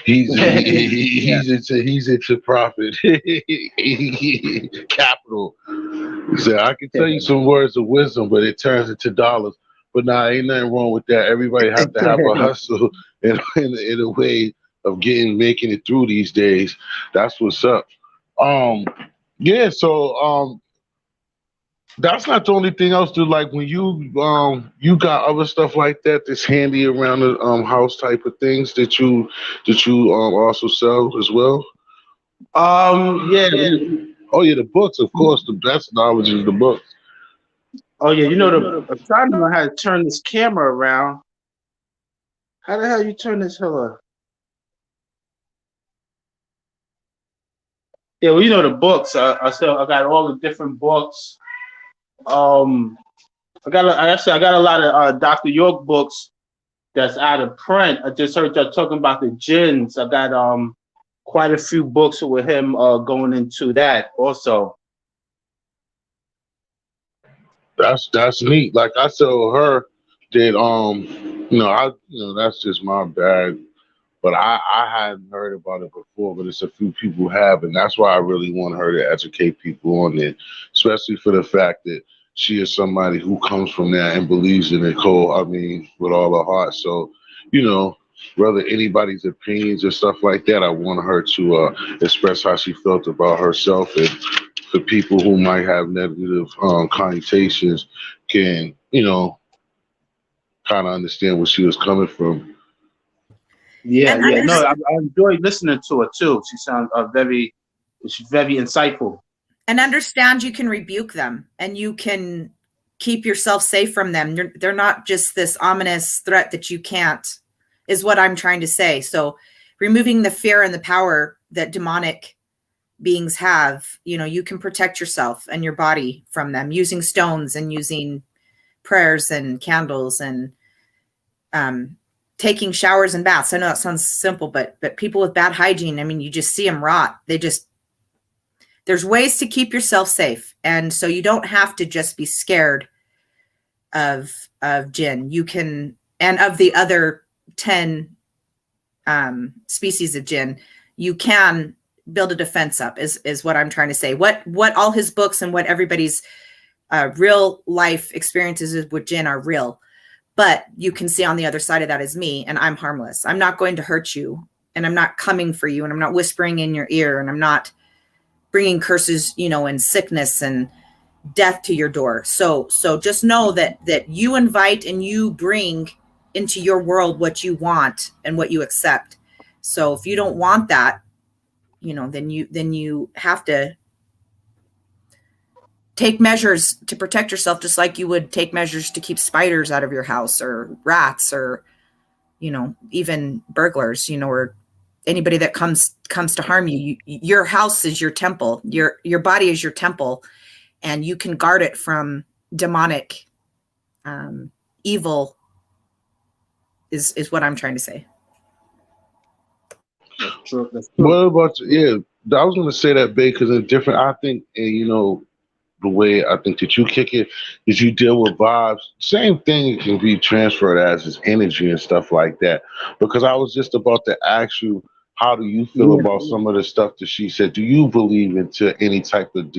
[SPEAKER 1] He's into profit capital. He said, I can tell you some words of wisdom, but it turns into dollars. But nah, ain't nothing wrong with that. Everybody have to have a hustle in a way of making it through these days. That's what's up. Um, yeah, so that's not the only thing else to like when you got other stuff like that that's handy around the house type of things that you also sell as well.
[SPEAKER 4] Yeah.
[SPEAKER 1] Oh yeah, the books, of course. The best knowledge is the books.
[SPEAKER 4] Oh yeah, you know I'm trying to know how to turn this camera around. How the hell you turn this hell? Yeah, well, you know the books. I got all the different books. I got a lot of Dr. York books that's out of print. I just heard y'all talking about the JINNs. I got quite a few books with him going into that also.
[SPEAKER 1] That's neat. Like I tell her that that's just my bad. But I hadn't heard about it before, but it's a few people have, and that's why I really want her to educate people on it, especially for the fact that she is somebody who comes from that and believes in it with all her heart. So, whether anybody's opinions and stuff like that, I want her to express how she felt about herself, and for people who might have negative connotations can, kind of understand where she was coming from.
[SPEAKER 4] Yeah. No, I enjoyed listening to her too. She sounds she's very insightful.
[SPEAKER 2] And understand you can rebuke them and you can keep yourself safe from them. They're not just this ominous threat that you can't, is what I'm trying to say. So removing the fear and the power that demonic beings have, you can protect yourself and your body from them using stones and using prayers and candles and taking showers and baths. I know that sounds simple, but people with bad hygiene, you just see them rot. There's ways to keep yourself safe. And so you don't have to just be scared of jinn. You can, and of the other 10 species of jinn, you can build a defense up is what I'm trying to say. What all his books and what everybody's real life experiences with jinn are real. But you can see on the other side of that is me, and I'm harmless. I'm not going to hurt you, and I'm not coming for you, and I'm not whispering in your ear, and I'm not bringing curses, and sickness and death to your door. So just know that you invite and you bring into your world what you want and what you accept. So if you don't want that, then you have to take measures to protect yourself, just like you would take measures to keep spiders out of your house or rats or, even burglars, or anybody that comes to harm you. Your house is your temple. Your body is your temple, and you can guard it from demonic evil is what I'm trying to say.
[SPEAKER 4] That's true.
[SPEAKER 1] What about I was going to say that, Bay, because it's different. I think, the way I think that you kick it is you deal with vibes. Same thing it can be transferred as energy and stuff like that. Because I was just about to ask you, how do you feel about some of the stuff that she said? Do you believe into any type of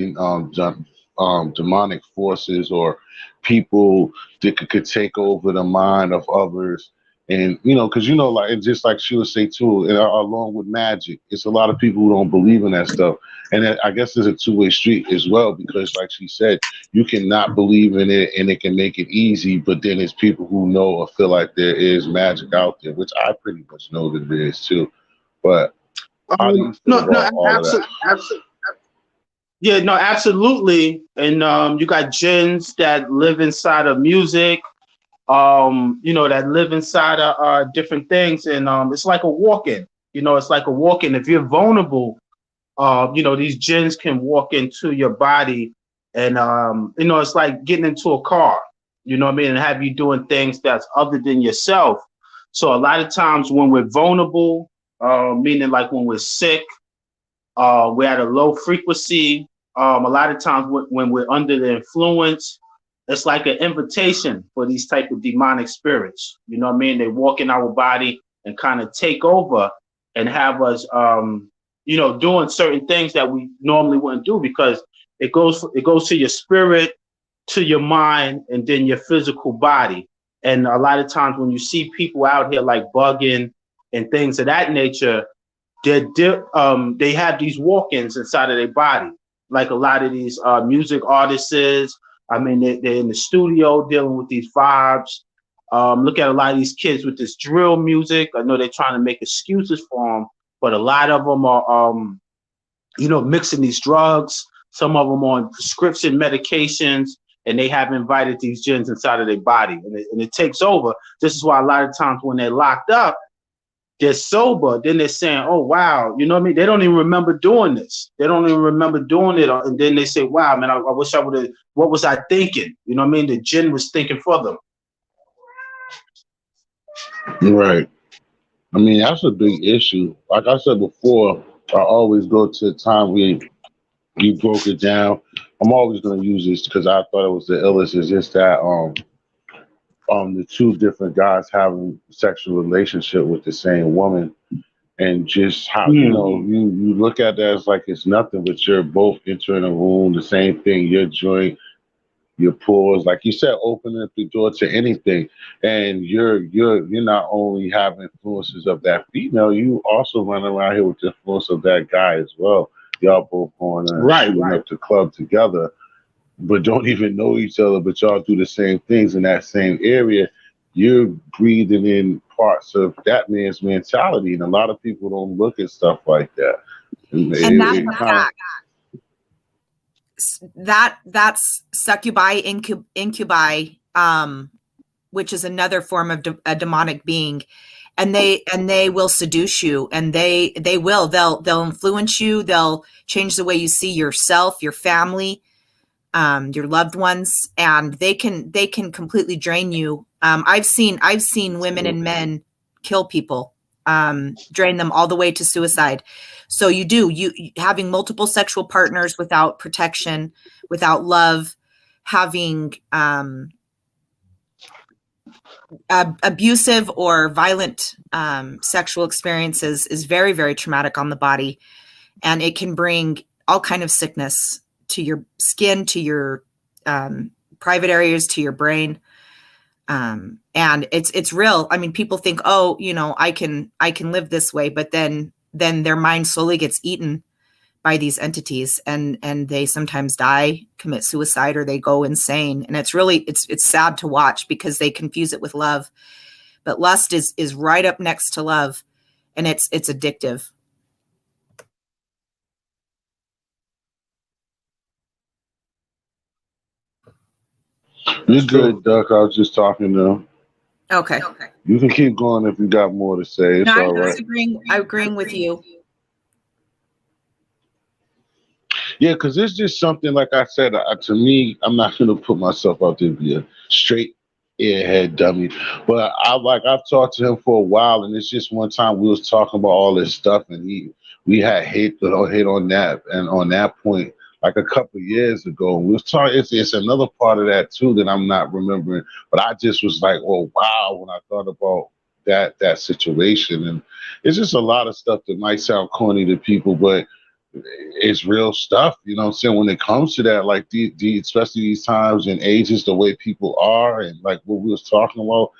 [SPEAKER 1] demonic forces or people that could take over the mind of others And because like, and just like she would say too, and along with magic, it's a lot of people who don't believe in that stuff, and I guess there's a two-way street as well, because like she said, you cannot believe in it, and it can make it easy, but then there's people who know or feel like there is magic out there, which I pretty much know that there is too. But how do you feel
[SPEAKER 4] No,
[SPEAKER 1] about all of that?
[SPEAKER 4] absolutely. Yeah, no, absolutely. And you got jinns that live inside of music, that live inside of different things, and it's like a walk-in. It's like a walk-in. If you're vulnerable, these jinns can walk into your body, and it's like getting into a car. You know what I mean, and have you doing things that's other than yourself. So a lot of times when we're vulnerable, meaning like when we're sick, we're at a low frequency. A lot of times when we're under the influence, it's like an invitation for these type of demonic spirits. You know what I mean? They walk in our body and kind of take over and have us, doing certain things that we normally wouldn't do, because it goes to your spirit, to your mind, and then your physical body. And a lot of times when you see people out here like bugging and things of that nature, they have these walk-ins inside of their body. Like a lot of these music artists, I mean, they're in the studio dealing with these vibes. Look at a lot of these kids with this drill music. I know they're trying to make excuses for them, but a lot of them are, mixing these drugs. Some of them on prescription medications, and they have invited these jinns inside of their body, and it takes over. This is why a lot of times when they're locked up, they're sober, then they're saying, oh, wow, you know what I mean? They don't even remember doing this. They don't even remember doing it. And then they say, wow, man, I wish I would have, what was I thinking? You know what I mean? The jinn was thinking for them.
[SPEAKER 1] Right. I mean, that's a big issue. Like I said before, I always go to the time where you broke it down. I'm always going to use this because I thought it was the illest. Is just that the two different guys having sexual relationship with the same woman, and just how you look at that as like it's nothing, but you're both entering a room, the same thing, your joint, your pores, like you said, opening up the door to anything, and you're not only having influences of that female, you also run around here with the influence of that guy as well. Y'all both going and shooting up the club together, but don't even know each other, but y'all do the same things in that same area. You're breathing in parts of that man's mentality, and a lot of people don't look at stuff like that.
[SPEAKER 2] And that's succubi, incubi, which is another form of a demonic being, and they will seduce you, and they'll influence you. They'll change the way you see yourself, your family, your loved ones, and they can completely drain you. I've seen women and men kill people, drain them all the way to suicide. So you having multiple sexual partners without protection, without love, having abusive or violent sexual experiences is very, very traumatic on the body, and it can bring all kind of sickness to your skin, to your private areas, to your brain. And it's real. I mean, people think, oh, I can live this way, but then their mind slowly gets eaten by these entities, and they sometimes die, commit suicide, or they go insane. And it's really, it's sad to watch, because they confuse it with love, but lust is right up next to love, and it's addictive.
[SPEAKER 1] You're good, Duck. I was just talking to him.
[SPEAKER 2] Okay.
[SPEAKER 1] You can keep going if you got more to say. It's all right.
[SPEAKER 2] I'm agreeing with you.
[SPEAKER 1] Yeah, because it's just something, like I said, to me, I'm not going to put myself out there to be a straight airhead dummy. But I've talked to him for a while, and it's just one time we was talking about all this stuff, and we had hate on that, and on that point, like a couple of years ago, we was talking. It's another part of that too that I'm not remembering, but I just was like, oh wow, when I thought about that situation. And it's just a lot of stuff that might sound corny to people, but it's real stuff, you know what I'm saying, when it comes to that, like especially these times and ages, the way people are, and like what we was talking about,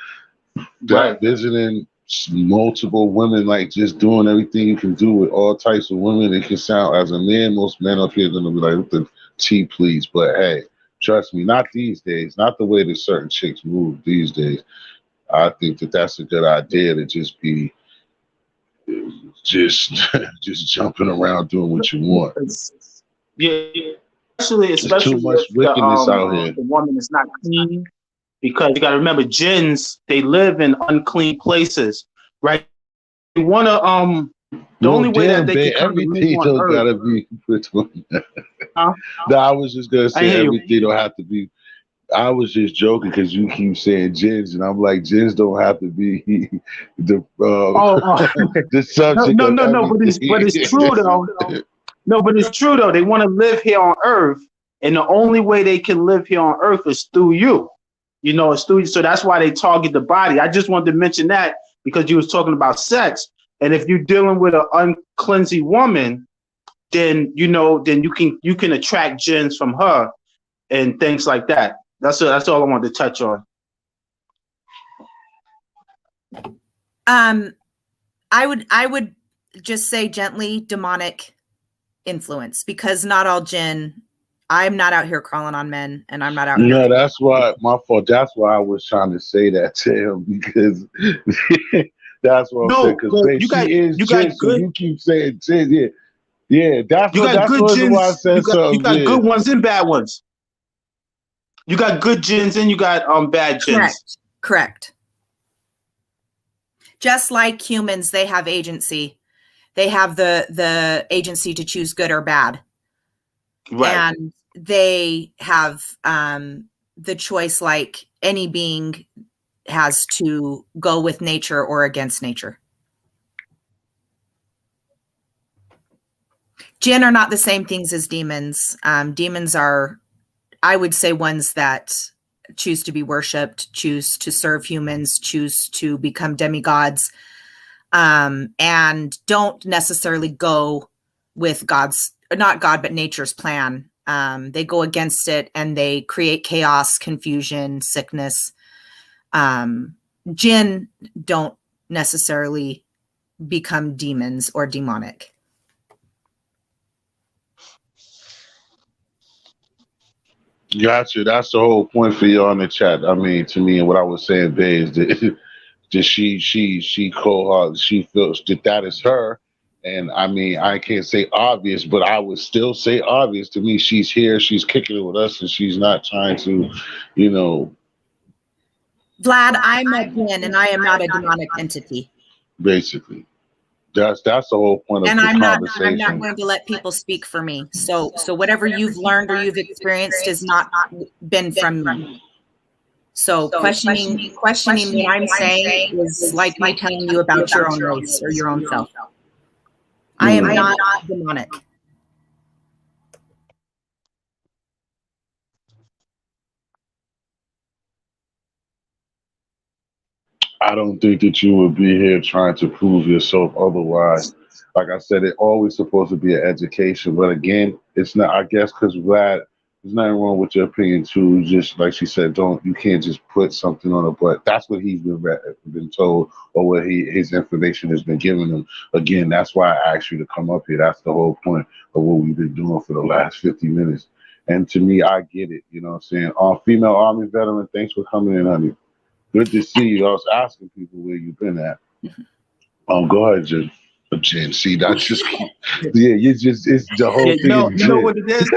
[SPEAKER 1] That visiting multiple women, like just doing everything you can do with all types of women. It can sound, as a man, most men up here are gonna be like, "What the T, please?" But hey, trust me, not these days. Not the way that certain chicks move these days. I think that that's a good idea to just be just just jumping around doing what you want.
[SPEAKER 4] Yeah,
[SPEAKER 1] There's too
[SPEAKER 4] especially
[SPEAKER 1] much
[SPEAKER 4] if
[SPEAKER 1] wickedness out here.
[SPEAKER 4] the woman is not clean, because you got to remember, jinns, they live in unclean places, right? They want to the
[SPEAKER 1] Well,
[SPEAKER 4] only way that
[SPEAKER 1] damn,
[SPEAKER 4] they can
[SPEAKER 1] babe,
[SPEAKER 4] come to live
[SPEAKER 1] everything
[SPEAKER 4] on
[SPEAKER 1] don't
[SPEAKER 4] Earth.
[SPEAKER 1] gotta be between.
[SPEAKER 4] Huh?
[SPEAKER 1] No, I was just gonna
[SPEAKER 4] I
[SPEAKER 1] say
[SPEAKER 4] hear you.
[SPEAKER 1] everything don't have to be. I was just joking because you keep saying jinns, and I'm like, jinns don't have to be the
[SPEAKER 4] Oh,
[SPEAKER 1] the subject
[SPEAKER 4] no,
[SPEAKER 1] of
[SPEAKER 4] no, no, but it's true
[SPEAKER 1] everything.
[SPEAKER 4] though. No, but it's true though. They want to live here on Earth, and the only way they can live here on Earth is through you. You know, it's through you. So that's why they target the body. I just wanted to mention that because you was talking about sex, and if you're dealing with an uncleansy woman, then then you can attract jinns from her and things like that. That's all I wanted to touch on.
[SPEAKER 2] I would just say gently demonic influence, because not all jinn. I'm not out here crawling on men, and I'm not out here.
[SPEAKER 1] No, that's why my fault. That's why I was trying to say that to him, because that's what I'm saying. Because she is jinn, so you keep saying jinn. Yeah, yeah. That's what why I said something.
[SPEAKER 4] You got good ones and bad ones. You got good jinns and you got bad jinns.
[SPEAKER 2] Correct. Just like humans, they have agency. They have the agency to choose good or bad. Right. And they have the choice, like any being has, to go with nature or against nature. Jinn are not the same things as demons. Demons are, I would say, ones that choose to be worshipped, choose to serve humans, choose to become demigods, and don't necessarily go with not God, but nature's plan. They go against it, and they create chaos, confusion, sickness. Jinn don't necessarily become demons or demonic.
[SPEAKER 1] Gotcha. That's the whole point for you on the chat. I mean, to me, and what I was saying, Bae, is that she cold-hearted. She feels that is her. And I mean, I can't say obvious, but I would still say obvious. To me, she's here, she's kicking it with us, and she's not trying to,
[SPEAKER 2] Vlad, I'm a jinn, and I am not a demonic entity.
[SPEAKER 1] Basically. That's the whole point of the conversation.
[SPEAKER 2] I'm not going to let people speak for me. So whatever you've learned or you've experienced has not been from me. So questioning what I'm saying is like me telling you about your own race or your own self. I am not demonic.
[SPEAKER 1] I don't think that you would be here trying to prove yourself otherwise. Like I said, it's always supposed to be an education. But again, it's not, I guess, because Vlad, there's nothing wrong with your opinion too. Just like she said, you can't just put something on it. But that's what he's been told, or what his information has been given him. Again, that's why I asked you to come up here. That's the whole point of what we've been doing for the last 50 minutes. And to me, I get it. You know what I'm saying? Female Army veteran, thanks for coming in, honey. Good to see you. I was asking people where you've been at. Go ahead, Jen. See, that's just it's the whole thing.
[SPEAKER 4] You know what it is?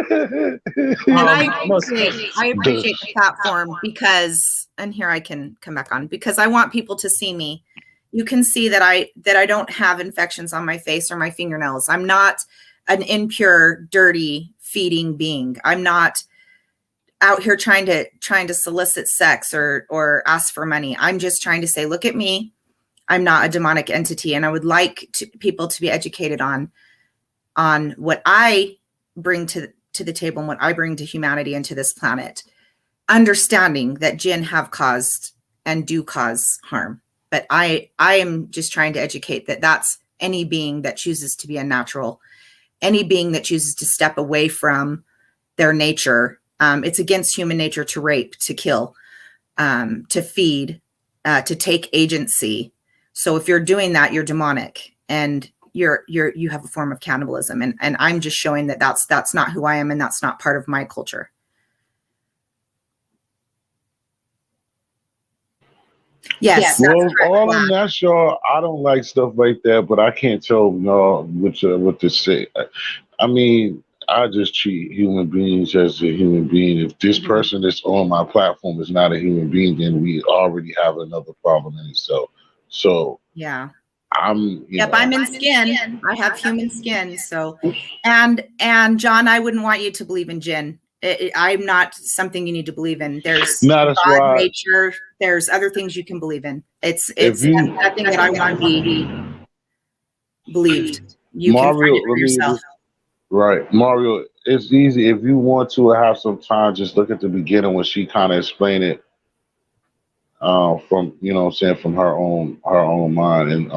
[SPEAKER 2] And I appreciate the platform because, and here I can come back on, because I want people to see me. You can see that I don't have infections on my face or my fingernails. I'm not an impure, dirty, feeding being. I'm not out here trying to solicit sex or ask for money. I'm just trying to say, look at me. I'm not a demonic entity. And I would like people to be educated on what I bring to the table and what I bring to humanity and to this planet, understanding that jinn have caused and do cause harm. But I am just trying to educate that that's any being that chooses to be unnatural, any being that chooses to step away from their nature. It's against human nature to rape, to kill, to feed, to take agency. So if you're doing that, you're demonic, and you have a form of cannibalism. And I'm just showing that that's not who I am, and that's not part of my culture. Yes.
[SPEAKER 1] Well, all I'm not sure. I don't like stuff like that, but I can't tell what to say. I mean, I just treat human beings as a human being. If this person that's on my platform is not a human being, then we already have another problem in itself. So
[SPEAKER 2] yeah,
[SPEAKER 1] I'm
[SPEAKER 2] I'm in skin. I have human skin. So, and John, I wouldn't want you to believe in jinn. I'm not something you need to believe in. There's God, nature. There's other things you can believe in. It's nothing that I want to be believed. You can find it for yourself.
[SPEAKER 1] Right, Mario. It's easy if you want to have some time. Just look at the beginning when she kind of explained it from what I'm saying, from her own mind. And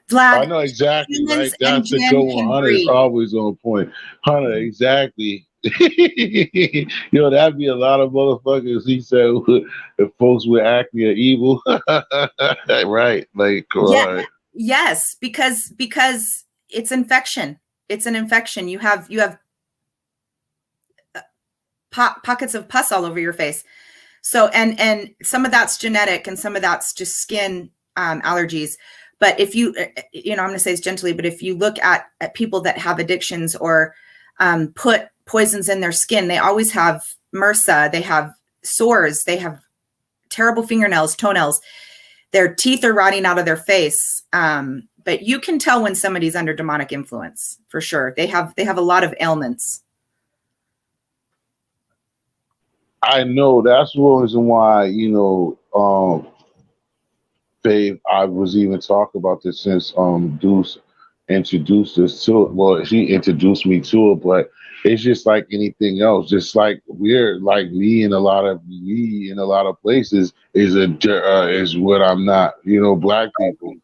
[SPEAKER 2] Vlad,
[SPEAKER 1] I know exactly, right? That's the good one. Hunter is always on point. Hunter, exactly. That'd be a lot of motherfuckers. He said if folks with acne are evil, right? Like, right.
[SPEAKER 2] Yes, because it's infection. It's an infection. You have pockets of pus all over your face. So and some of that's genetic, and some of that's just skin allergies. But if you, I'm going to say this gently, but if you look at people that have addictions or put poisons in their skin, they always have MRSA, they have sores, they have terrible fingernails, toenails, their teeth are rotting out of their face. But you can tell when somebody's under demonic influence, for sure. They have a lot of ailments.
[SPEAKER 1] I know that's the reason why, Faith, I was even talking about this since Deuce introduced us to it. Well, he introduced me to it, but it's just like anything else. Just like we're like me in a lot of places is what I'm not. Black people.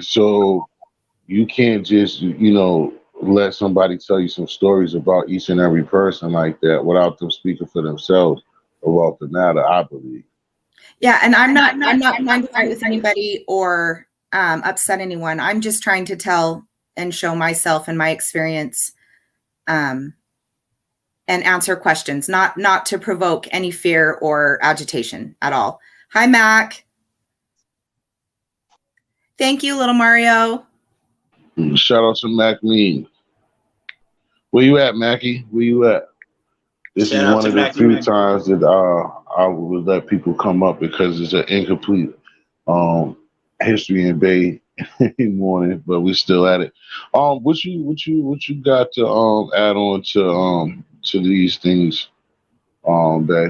[SPEAKER 1] So you can't just let somebody tell you some stories about each and every person like that without them speaking for themselves about the matter, I believe.
[SPEAKER 2] Yeah, and I'm not trying to fight with anybody or upset anyone. I'm just trying to tell and show myself and my experience, and answer questions, not to provoke any fear or agitation at all. Hi, Mac. Thank you, little Mario.
[SPEAKER 1] Shout out to Mac Mean. Where you at, Mackie? Where you at? This is one of the few times that I would let people come up because it's an incomplete history in Bay morning, but we're still at it. What you got to add on to these things, Bay?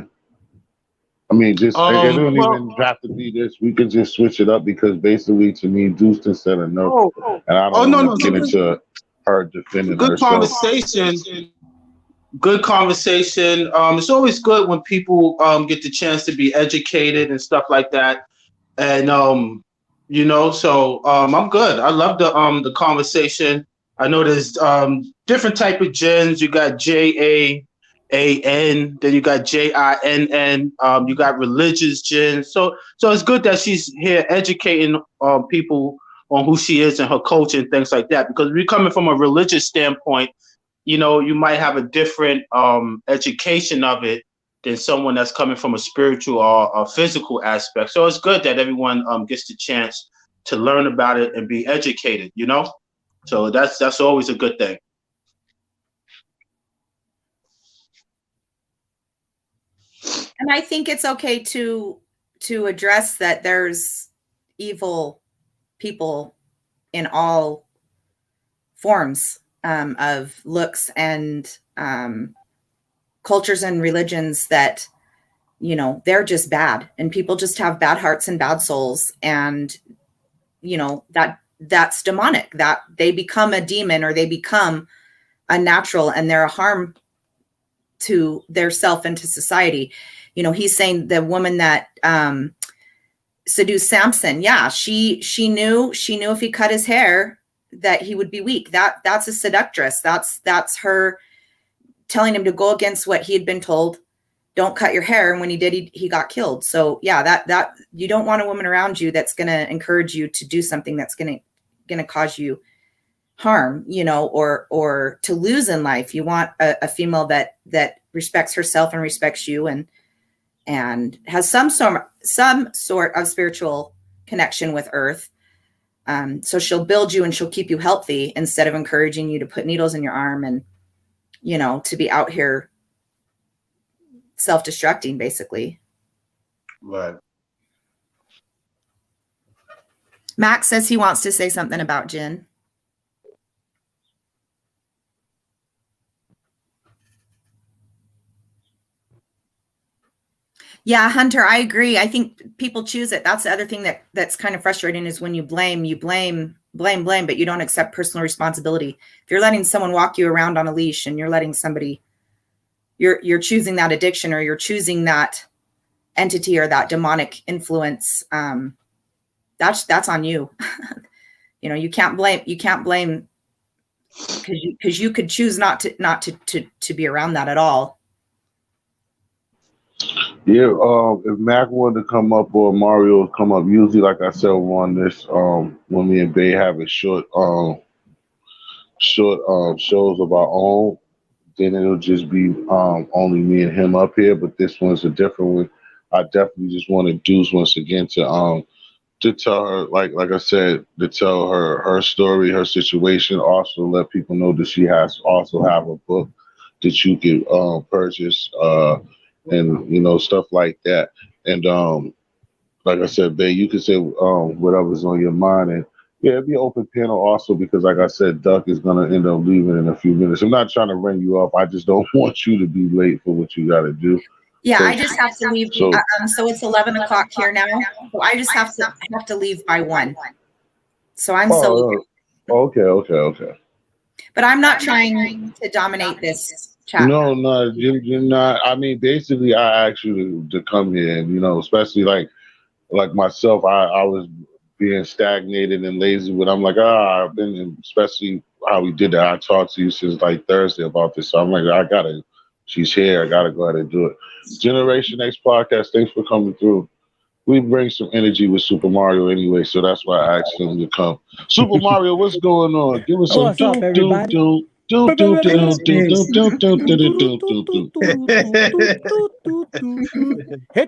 [SPEAKER 1] I mean, just it don't even have to be this. We can just switch it up because basically, to me, Deuce said enough, and I don't want to get into her defending herself.
[SPEAKER 4] Good conversation. It's always good when people get the chance to be educated and stuff like that. And so I'm good. I love the conversation. I know there's different type of jinns. You got JAAN, then you got JINN. You got religious jinns. So it's good that she's here educating people on who she is and her culture and things like that. Because we're coming from a religious standpoint, you might have a different education of it than someone that's coming from a spiritual or a physical aspect. So it's good that everyone gets the chance to learn about it and be educated, So that's always a good thing.
[SPEAKER 2] And I think it's okay to address that there's evil people in all forms of looks and cultures and religions that, they're just bad, and people just have bad hearts and bad souls. And, that's demonic, that they become a demon or they become unnatural, and they're a harm to their self and to society. He's saying the woman that seduced Samson. Yeah, she knew if he cut his hair that he would be weak. That's a seductress. That's her telling him to go against what he had been told, don't cut your hair. And when he did, he got killed. So yeah, that you don't want a woman around you that's going to encourage you to do something that's going to cause you harm, you know, or to lose in life. You want a female that respects herself and respects you and has some sort of spiritual connection with earth. So she'll build you and she'll keep you healthy instead of encouraging you to put needles in your arm and, you know, to be out here self-destructing, basically.
[SPEAKER 4] Right.
[SPEAKER 2] Max says he wants to say something about Jinn. Yeah, Hunter, I agree. I think people choose it. That's the other thing that's kind of frustrating is when you blame, but you don't accept personal responsibility. If you're letting someone walk you around on a leash and you're letting somebody, you're choosing that addiction or you're choosing that entity or that demonic influence. That's on you. You know, you can't blame because you could choose not to be around that at all.
[SPEAKER 1] Yeah, if Mac wanted to come up or Mario come up, usually, like I said, we're on this when me and Bay have a short shows of our own, then it'll just be only me and him up here. But this one's a different one. I definitely just wanted Deuce once again to tell her, like I said, to tell her story, her situation. Also, let people know that she has also have a book that you can purchase. And you know, stuff like that. And like I said, Bay, you can say whatever's on your mind. And yeah, it'll be an open panel also because, like I said, Duck is gonna end up leaving in a few minutes. I'm not trying to ring you up. I just don't want you to be late for what you got to do.
[SPEAKER 2] Yeah, I just have to leave. So it's 11 o'clock here now. So I just have to leave by 1. So I'm
[SPEAKER 1] okay.
[SPEAKER 2] But I'm not trying to dominate this. Chat.
[SPEAKER 1] No, you're not. I mean, basically, I asked you to come here, and you know, especially like myself, I was being stagnated and lazy, but I'm like, I've been, especially how we did that. I talked to you since like Thursday about this, so I'm like, she's here, I gotta go ahead and do it. Generation X podcast, thanks for coming through. We bring some energy with Super Mario anyway, so that's why I asked him to come. Super Mario, what's going on? Give us some do. Hit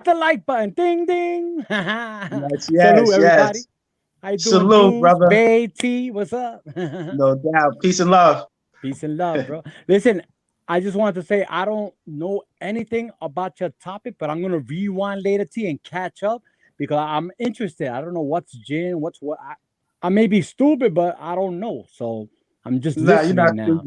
[SPEAKER 5] the like button. Ding ding.
[SPEAKER 4] Yes,
[SPEAKER 5] Salute everybody. How you doing?
[SPEAKER 4] Salute, brother.
[SPEAKER 5] Bay T, what's up?
[SPEAKER 4] No doubt. Peace and love.
[SPEAKER 5] Peace and love, bro. Listen, I just wanted to say I don't know anything about your topic, but I'm gonna rewind later, T, and catch up because I'm interested. I don't know what's Jinn, what's what. I may be stupid, but I don't know. So I'm just listening now.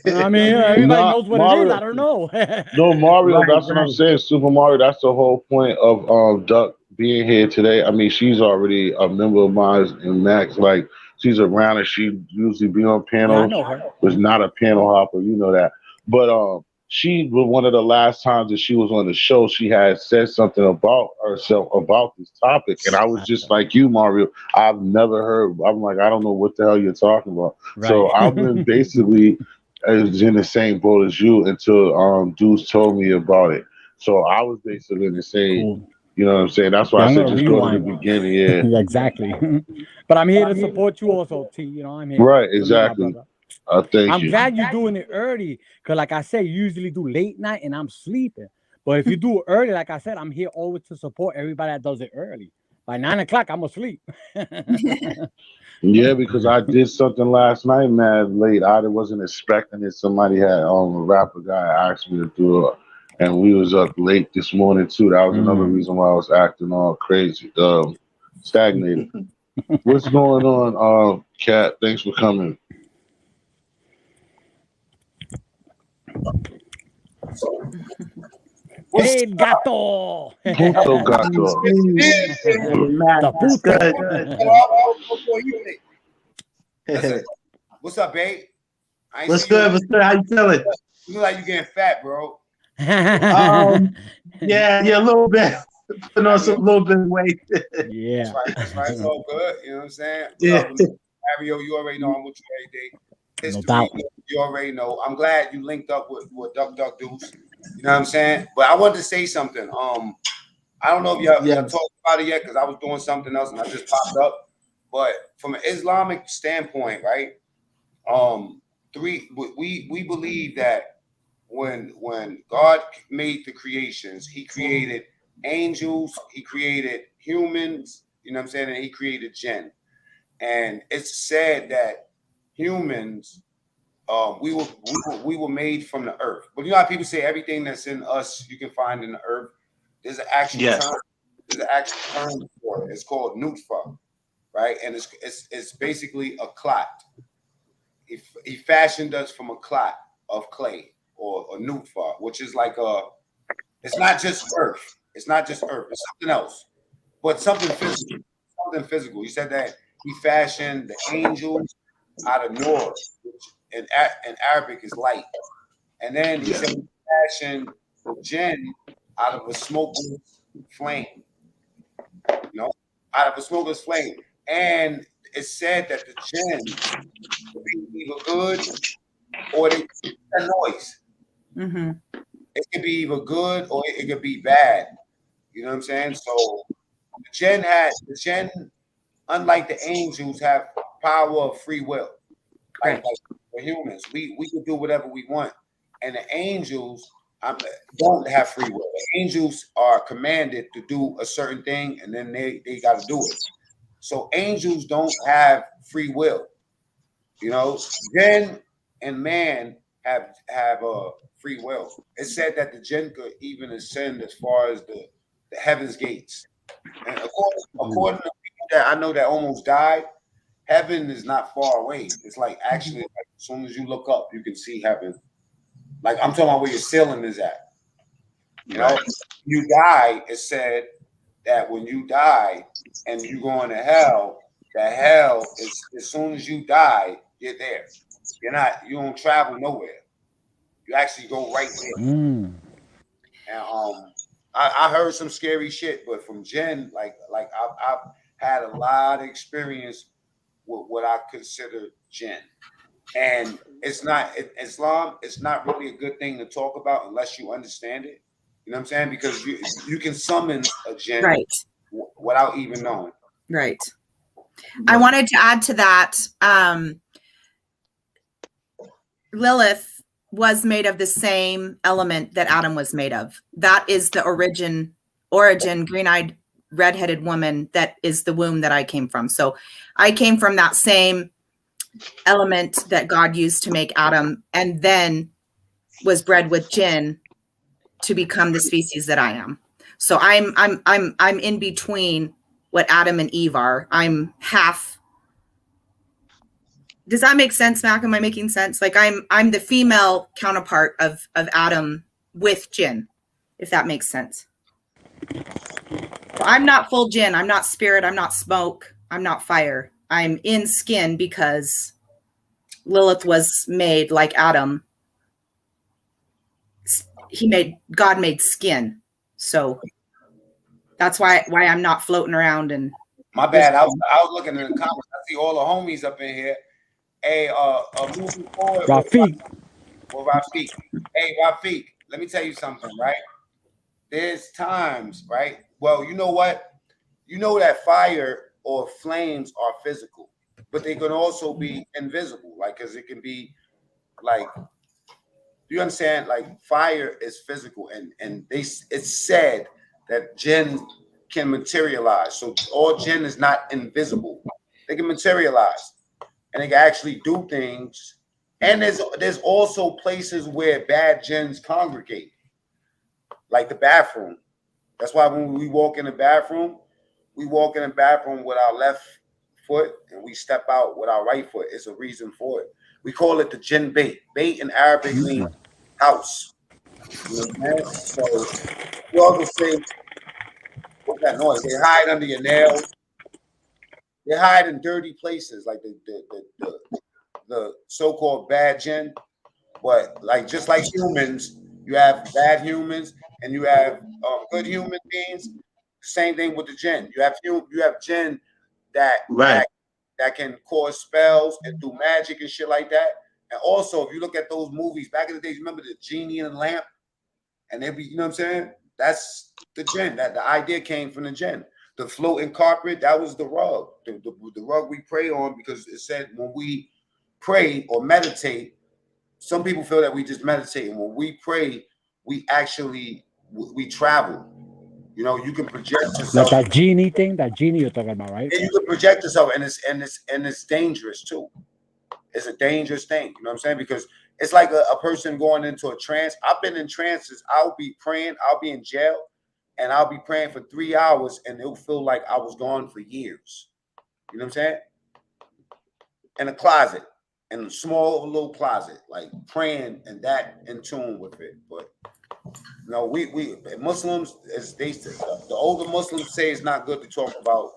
[SPEAKER 5] I mean, everybody knows what Mario, it is. I don't know.
[SPEAKER 1] No, Mario, that's what I'm saying. Super Mario, that's the whole point of Duck being here today. I mean, she's already a member of mine, and Max, like, she's around and she usually be on panels.
[SPEAKER 5] Yeah, I know her.
[SPEAKER 1] Was not a panel hopper, you know that. But she was one of the last times that she was on the show, she had said something about herself about this topic. And I was just like you, Mario. I've never heard. I'm like, I don't know what the hell you're talking about. Right. So I've been basically in the same boat as you until Deuce told me about it. So I was basically in the same. Cool. You know what I'm saying? That's why I said just go to the beginning. Yeah,
[SPEAKER 5] exactly. But I'm here to support you also, T. You know, I'm here.
[SPEAKER 1] Right, exactly.
[SPEAKER 5] I'm glad you're doing it early because, like I said, you usually do late night and I'm sleeping. But if you do it early, like I said, I'm here always to support everybody that does it early. By 9 o'clock, I'm asleep.
[SPEAKER 1] Yeah, because I did something last night, man, late. I wasn't expecting it. Somebody had a rapper guy asked me to do it, and we was up late this morning too. That was another reason why I was acting all crazy, stagnated. What's going on, Kat? Thanks for coming.
[SPEAKER 5] Hey, gato.
[SPEAKER 1] Puto gato.
[SPEAKER 5] The
[SPEAKER 6] puto. What's up, babe?
[SPEAKER 4] What's good? What's good? How you feeling?
[SPEAKER 6] You look like you getting fat, bro.
[SPEAKER 4] Yeah, a little bit. Putting on some little bit of weight.
[SPEAKER 5] Yeah.
[SPEAKER 6] That's right. It's all good. You know what I'm saying?
[SPEAKER 4] Yeah.
[SPEAKER 6] Mario, you already know I'm with you every day. History,
[SPEAKER 5] No doubt.
[SPEAKER 6] You already know. I'm glad you linked up with DUCDUCCDUCE. You know what I'm saying? But I wanted to say something. I don't know if y'all
[SPEAKER 4] Yes.
[SPEAKER 6] talked about it yet because I was doing something else and I just popped up. But from an Islamic standpoint, right? We believe that when God made the creations, He created angels, He created humans. You know what I'm saying? And He created jinn. And it's said that humans, we were made from the earth. But you know how people say everything that's in us you can find in the earth. There's an actual
[SPEAKER 4] Yes.
[SPEAKER 6] term. There's an actual term for it. It's called nutfa, right? And it's basically a clot. He fashioned us from a clot of clay or a nutfa, which is like a. It's not just earth. It's not just earth. It's something else, but something physical. Something physical. He said that he fashioned the angels out of Noor, which in Arabic is light. And then he said he fashioned the jinn out of a smokeless flame, you know, out of a smokeless flame. And it's said that the jinn can be either good or they a noise.
[SPEAKER 2] Mm-hmm.
[SPEAKER 6] It can be either good or it could be bad. You know what I'm saying? So the jinn, unlike the angels, have power of free will. Like for humans, we can do whatever we want, and the angels don't have free will. The angels are commanded to do a certain thing, and then they got to do it. So angels don't have free will. You know, jinn and man have a free will. It's said that the jinn could even ascend as far as the heavens gates. And according to people that I know that almost died, heaven is not far away. It's like actually, like, as soon as you look up, you can see heaven. Like I'm talking about where your ceiling is at. You know, you die. It's said that when you die and you go into hell, that hell is as soon as you die, you're there. You don't travel nowhere. You actually go right there.
[SPEAKER 5] Mm.
[SPEAKER 6] And I heard some scary shit, but from Jen, like I've had a lot of experience with what I consider jinn. And Islam, it's not really a good thing to talk about unless you understand it. You know what I'm saying? Because you can summon a jinn
[SPEAKER 2] Right.
[SPEAKER 6] without even knowing.
[SPEAKER 2] Right. I wanted to add to that. Lilith was made of the same element that Adam was made of. That is the origin, green-eyed, red-headed woman that is the womb that I came from. So I came from that same element that God used to make Adam, and then was bred with jinn to become the species that I am. So I'm in between what Adam and Eve are. I'm half. Does that make sense, Mac? Am I making sense? Like I'm the female counterpart of Adam with jinn, if that makes sense. So I'm not full jinn. I'm not spirit. I'm not smoke. I'm not fire. I'm in skin because Lilith was made like Adam. God made skin. So that's why I'm not floating around and.
[SPEAKER 6] My bad. I was looking in the comments. I see all the homies up in here. Hey, moving forward.
[SPEAKER 5] Rafiq.
[SPEAKER 6] Rafiq. Hey, Rafiq. Let me tell you something, right? There's times, right? Well, you know what? You know that fire or flames are physical, but they can also be invisible. Like, cause it can be like, you understand? Like, fire is physical, and it's said that jinn can materialize. So all jinn is not invisible; they can materialize, and they can actually do things. And there's also places where bad jinns congregate, like the bathroom. That's why when we walk in the bathroom, we walk in the bathroom with our left foot and we step out with our right foot. It's a reason for it. We call it the jinn bait. Bait in Arabic means house. You know what I'm saying? So you also say, what's that noise? They hide under your nails. They hide in dirty places, like the so-called bad jinn. But like just like humans, you have bad humans and you have good human beings. Same thing with the jinn. You have jinn that that can cause spells and do magic and shit like that. And also, if you look at those movies back in the days, remember the genie and the lamp? and they be, you know what I'm saying? That's the jinn. That the idea came from the jinn. The floating carpet, that was the rug. The rug we pray on, because it said when we pray or meditate, some people feel that we just meditate, and when we pray, we actually we travel. You know, you can project yourself.
[SPEAKER 5] Like that genie thing, that genie you're talking about, right?
[SPEAKER 6] And you can project yourself, and it's dangerous too. It's a dangerous thing. You know what I'm saying? Because it's like a person going into a trance. I've been in trances. I'll be praying. I'll be in jail, and I'll be praying for 3 hours, and it'll feel like I was gone for years. You know what I'm saying? In a closet, in a small little closet, like praying and that in tune with it. But no, we Muslims, as they say, the older Muslims say it's not good to talk about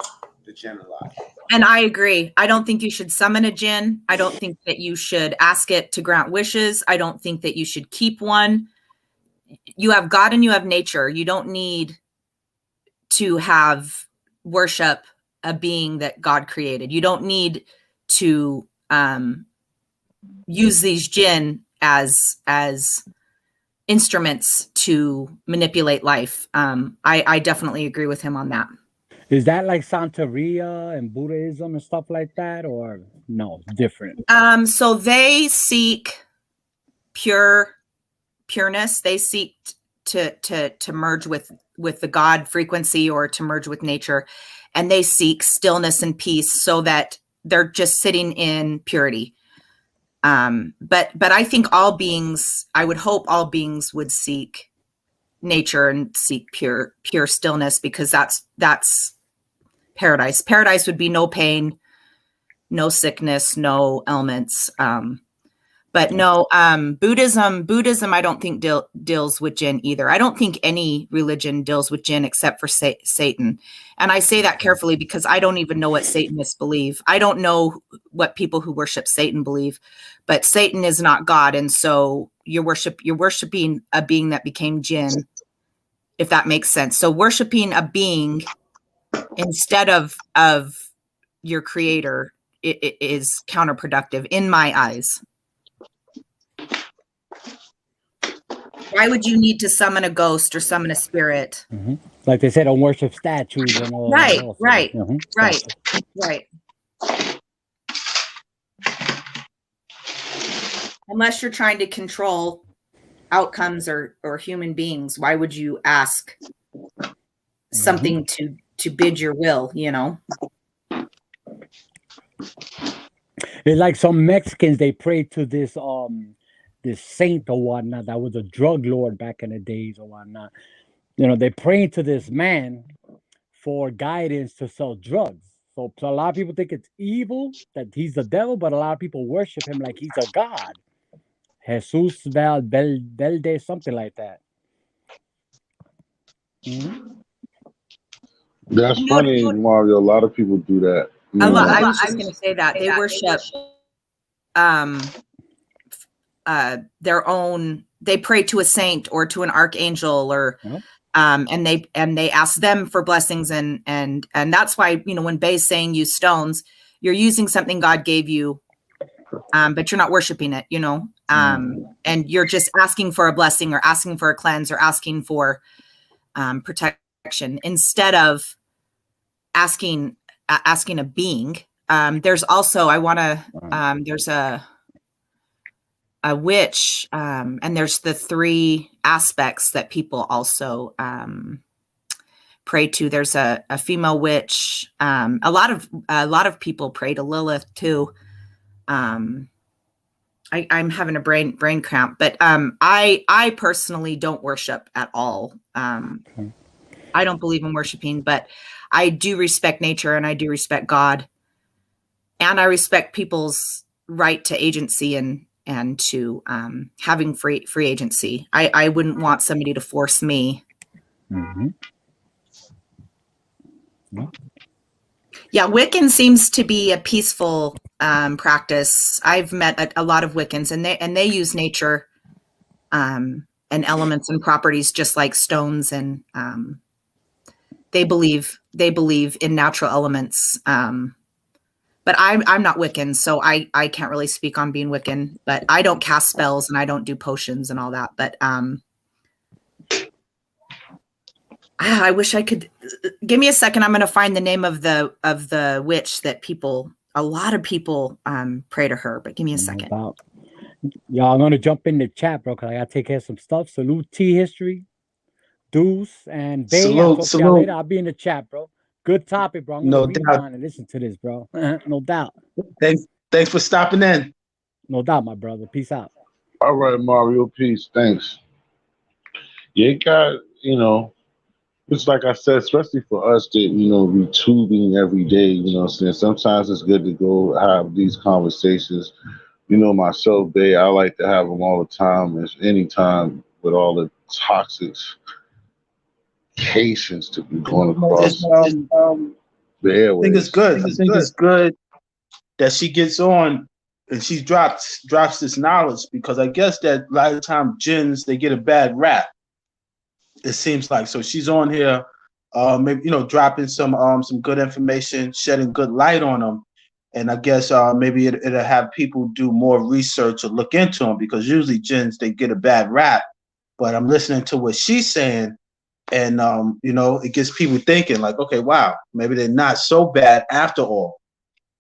[SPEAKER 6] the jinn a lot.
[SPEAKER 2] And I agree. I don't think you should summon a jinn. I don't think that you should ask it to grant wishes. I don't think that you should keep one. You have God and you have nature. You don't need to have worship a being that God created. You don't need to use these jinn as instruments to manipulate life. I definitely agree with him on that.
[SPEAKER 5] Is that like Santeria and Buddhism and stuff like that, or no, different?
[SPEAKER 2] So they seek pureness. They seek to merge with the God frequency, or to merge with nature, and they seek stillness and peace, so that they're just sitting in purity. But I think all beings, I would hope all beings would seek nature and seek pure stillness, because that's paradise. Paradise would be no pain, no sickness, no ailments. But no, Buddhism, I don't think deals with jinn either. I don't think any religion deals with jinn except for Satan. And I say that carefully, because I don't even know what Satanists believe. I don't know what people who worship Satan believe, but Satan is not God. And so you're worshiping a being that became jinn, if that makes sense. So worshiping a being instead of your creator, it is counterproductive in my eyes. Why would you need to summon a ghost or summon a spirit?
[SPEAKER 5] Mm-hmm. Like they said, don't worship statues and all
[SPEAKER 2] right,
[SPEAKER 5] that.
[SPEAKER 2] Right,
[SPEAKER 5] mm-hmm.
[SPEAKER 2] right. Unless you're trying to control outcomes or human beings, why would you ask something to bid your will, you know?
[SPEAKER 5] It's like some Mexicans, they pray to this saint or whatnot that was a drug lord back in the days or whatnot. You know, they pray to this man for guidance to sell drugs. So a lot of people think it's evil, that he's the devil, but a lot of people worship him like he's a god. Jesus Velde, something like that. Mm-hmm.
[SPEAKER 1] That's funny, Mario. A lot of people do that.
[SPEAKER 2] I was just going to say that they worship their own. They pray to a saint or to an archangel, or and they ask them for blessings, and that's why, you know, when Bay's saying use stones, you're using something God gave you, but you're not worshiping it, you know, and you're just asking for a blessing, or asking for a cleanse, or asking for protection, instead of asking a being. There's also, there's a witch, and there's the 3 aspects that people also pray to. There's a female witch. A lot of people pray to Lilith too. I'm having a brain cramp, but I personally don't worship at all. I don't believe in worshiping, but I do respect nature, and I do respect God, and I respect people's right to agency and to having free agency. I wouldn't want somebody to force me.
[SPEAKER 5] Mm-hmm.
[SPEAKER 2] Yeah, Wiccan seems to be a peaceful practice. I've met a lot of Wiccans, and they use nature and elements and properties just like stones, and they believe in natural elements. But I'm not Wiccan, so I can't really speak on being Wiccan. But I don't cast spells, and I don't do potions and all that. But I wish I could. Give me a second. I'm going to find the name of the witch that a lot of people pray to her. But give me a second.
[SPEAKER 5] Y'all, I'm going to jump in the chat, bro, because I got to take care of some stuff. Salute T History, Deuce, and Bay. I'll talk to y'all later. I'll be in the chat, bro. Good topic, bro. I'm going to rewind and listen to this, bro. No doubt.
[SPEAKER 4] Thanks for stopping in.
[SPEAKER 5] No doubt, my brother. Peace out.
[SPEAKER 1] All right, Mario. Peace. Thanks. Yeah, it's like I said, especially for us that, be tubing every day, I'm saying? Sometimes it's good to go have these conversations. Myself, Bay, I like to have them all the time, anytime with all the toxic cases to be going across the airways.
[SPEAKER 4] I think it's good. I think it's good that she gets on and she drops this knowledge, because I guess that a lot of time jinns, they get a bad rap. It seems like. So she's on here, maybe dropping some good information, shedding good light on them, and I guess maybe it'll have people do more research or look into them, because usually jinns, they get a bad rap. But I'm listening to what she's saying, and it gets people thinking like, okay, wow, maybe they're not so bad after all.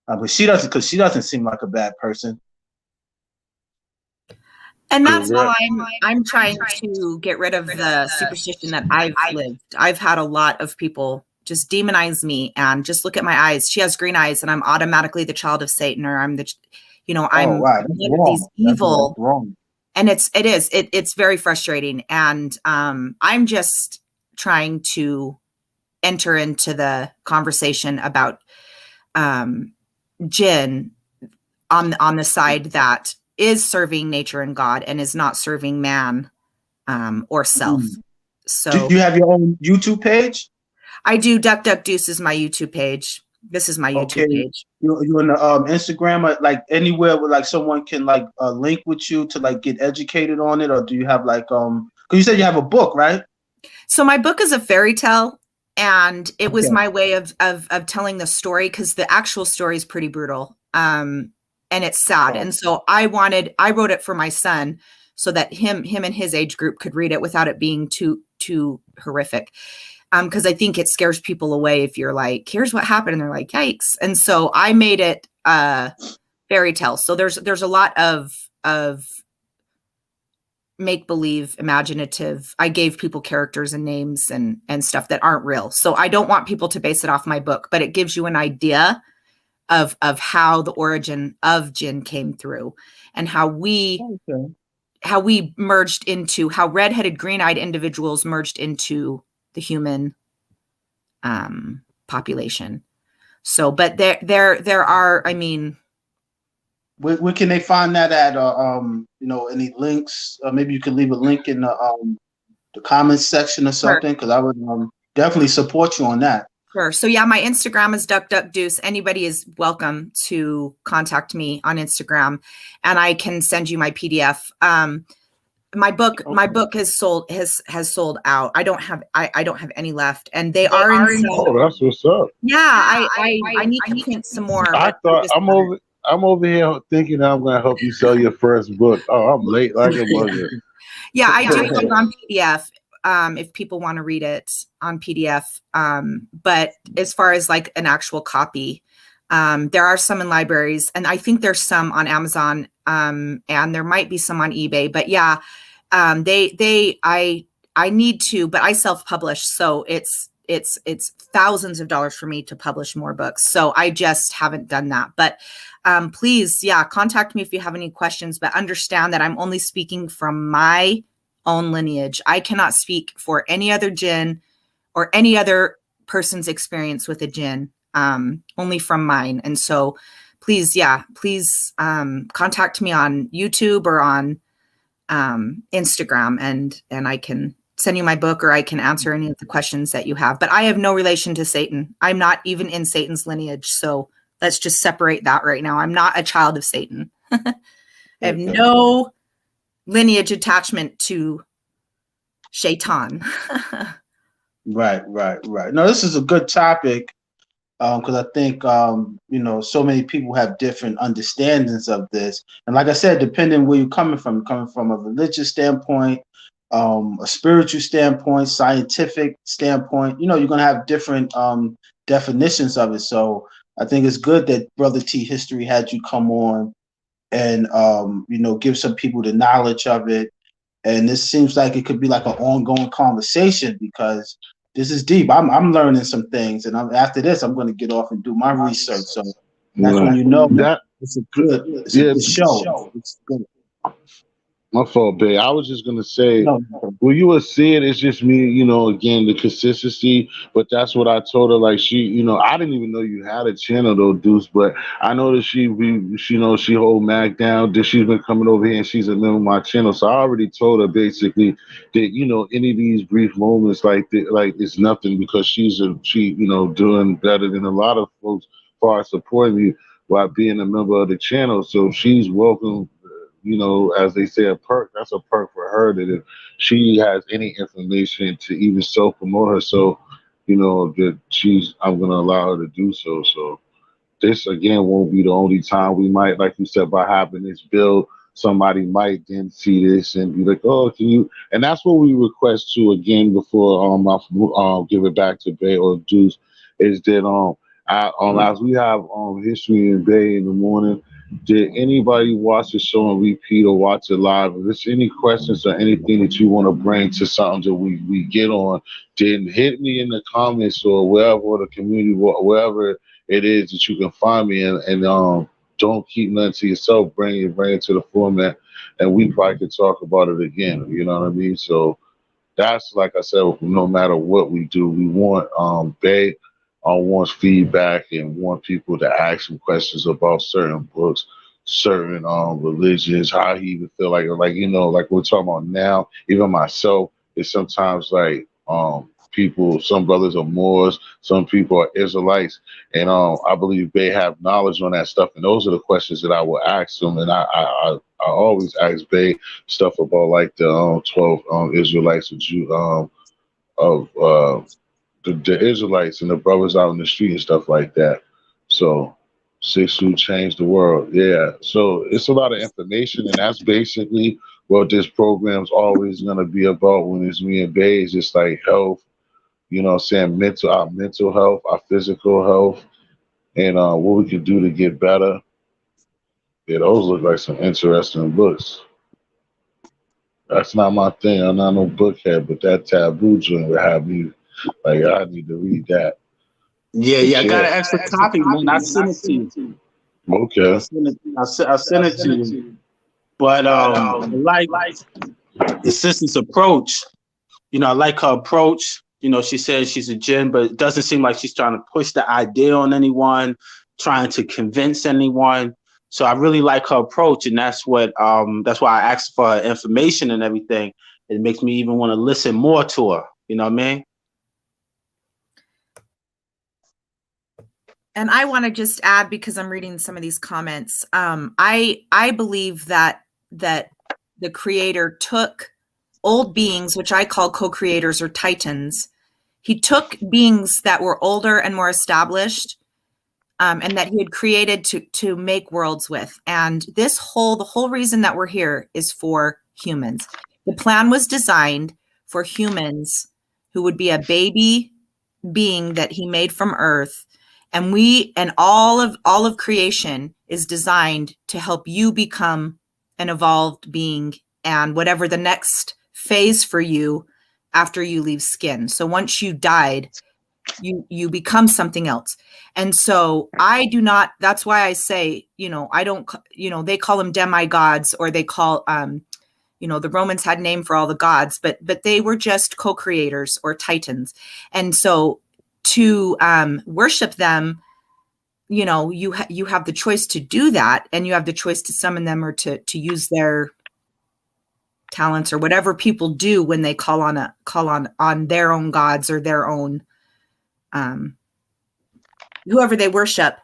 [SPEAKER 4] But she doesn't seem like a bad person.
[SPEAKER 2] And that's why I'm trying to get rid of the superstition that I've lived. I've had a lot of people just demonize me and just look at my eyes. She has green eyes, and I'm automatically the child of Satan, or I'm the, I'm one of these evil. Wrong. And it's very frustrating. And I'm just trying to enter into the conversation about jinn on the side that is serving nature and God and is not serving man or self. So
[SPEAKER 4] do you have your own YouTube page?
[SPEAKER 2] I do. DUCDUCCDUCE is my YouTube page. This is my YouTube page.
[SPEAKER 4] You on the Instagram, like anywhere where like someone can like link with you to like get educated on it, or do you have like because you said you have a book, right?
[SPEAKER 2] So my book is a fairy tale, and it was my way of telling the story, because the actual story is pretty brutal. And it's sad. And so I wrote it for my son so that him and his age group could read it without it being too horrific. Because I think it scares people away if you're like, here's what happened, and they're like, yikes. And so I made it fairy tale. So there's a lot of make-believe, imaginative. I gave people characters and names and stuff that aren't real. So I don't want people to base it off my book, but it gives you an idea of how the origin of jinn came through, and how we merged into, how red-headed, green-eyed individuals merged into the human population. So, but there are, I mean,
[SPEAKER 4] where can they find that at? Any links? Maybe you can leave a link in the comments section or something, because I would definitely support you on that.
[SPEAKER 2] Sure. So yeah, my Instagram is DUCDUCCDUCE. Anybody is welcome to contact me on Instagram, and I can send you my PDF. My book has sold out. I don't have any left, and they are in.
[SPEAKER 1] Oh, that's what's up.
[SPEAKER 2] Yeah, I need to print some more.
[SPEAKER 1] I thought I'm over here thinking that I'm gonna help you sell your first book. Oh, I'm late like a bugger.
[SPEAKER 2] Yeah, I do it on PDF. If people want to read it on PDF. But as far as like an actual copy, there are some in libraries, and I think there's some on Amazon, and there might be some on eBay. But yeah, I need to, but I self-publish, so it's thousands of dollars for me to publish more books. So I just haven't done that. But please, yeah, contact me if you have any questions, but understand that I'm only speaking from my own lineage. I cannot speak for any other jinn or any other person's experience with a jinn, only from mine. And so please contact me on YouTube or on Instagram, and I can send you my book, or I can answer any of the questions that you have. But I have no relation to Satan. I'm not even in Satan's lineage. So let's just separate that right now. I'm not a child of Satan. I have no lineage attachment to Shaytan.
[SPEAKER 4] Right. No, this is a good topic, because I think so many people have different understandings of this, and like I said, depending where you're coming from a religious standpoint, a spiritual standpoint, scientific standpoint. You know, you're gonna have different definitions of it. So I think it's good that Brother T History had you come on and you know, give some people the knowledge of it. And this seems like it could be like an ongoing conversation because this is deep. I'm learning some things, and after this I'm going to get off and do my research. So that's when you know
[SPEAKER 1] that
[SPEAKER 4] it's a good show. It's good.
[SPEAKER 1] My fault, babe. I was just gonna say,
[SPEAKER 4] No,
[SPEAKER 1] well, you would see it. It's just me, you know. Again, the consistency. But that's what I told her. Like she, you know, I didn't even know you had a channel though, Deuce. But I know that she knows she hold Mac down. That she's been coming over here and she's a member of my channel. So I already told her basically that you know any of these brief moments like it's nothing because she you know doing better than a lot of folks far as supporting me while being a member of the channel. So she's welcome, you know, as they say, a perk. That's a perk for her that if she has any information to even self promote herself, you know, that I'm gonna allow her to do so. So this again won't be the only time. We might, like you said, by having this bill, somebody might then see this and be like, "Oh, can you?" And that's what we request to again before I give it back to Bay or Deuce is that as we have history in Bay in the morning. Did anybody watch the show on repeat or watch it live? If there's any questions or anything that you want to bring to something that we get on, then hit me in the comments or wherever, or the community, wherever it is that you can find me, and don't keep nothing to yourself. Bring it to the format, and we probably could talk about it again. You know what I mean? So that's like I said. No matter what we do, we want Bay wants feedback and want people to ask him questions about certain books, certain religions, how he even feel like you know, like we're talking about now. Even myself, it's sometimes like people, some brothers are Moors, some people are Israelites, and I believe they have knowledge on that stuff, and those are the questions that I will ask them, and I always ask Bay stuff about like the 12 Israelites of Jew of the Israelites and the brothers out in the street and stuff like that. So six who changed the world. Yeah. So it's a lot of information, and that's basically what this program's always gonna be about when it's me and Bay. It's just like health, you know what I'm saying, our mental health, our physical health, and what we can do to get better. Yeah, those look like some interesting books. That's not my thing. I'm not no bookhead, but that taboo joint would have me like I need to read that.
[SPEAKER 4] yeah, I got
[SPEAKER 1] Yeah.
[SPEAKER 4] an extra copy, man. I sent it to you.
[SPEAKER 1] Okay.
[SPEAKER 4] I sent it to you. But I like the sister's approach. You know, I like her approach. You know, she says she's a jinn, but it doesn't seem like she's trying to push the idea on anyone, trying to convince anyone. So I really like her approach, and that's why I asked for her information and everything. It makes me even want to listen more to her. You know what I mean?
[SPEAKER 2] And I want to just add, because I'm reading some of these comments, I believe that the creator took old beings, which I call co-creators or titans. He took beings that were older and more established, and that he had created to make worlds with. And the whole reason that we're here is for humans. The plan was designed for humans who would be a baby being that he made from Earth. And all of creation is designed to help you become an evolved being and whatever the next phase for you after you leave skin. So once you died, you become something else. And so I do not, that's why I say, I don't, they call them demigods, or they call, the Romans had a name for all the gods, but they were just co-creators or titans. And so to worship them, you have the choice to do that, and you have the choice to summon them or to use their talents or whatever people do when they call on their own gods or their own whoever they worship.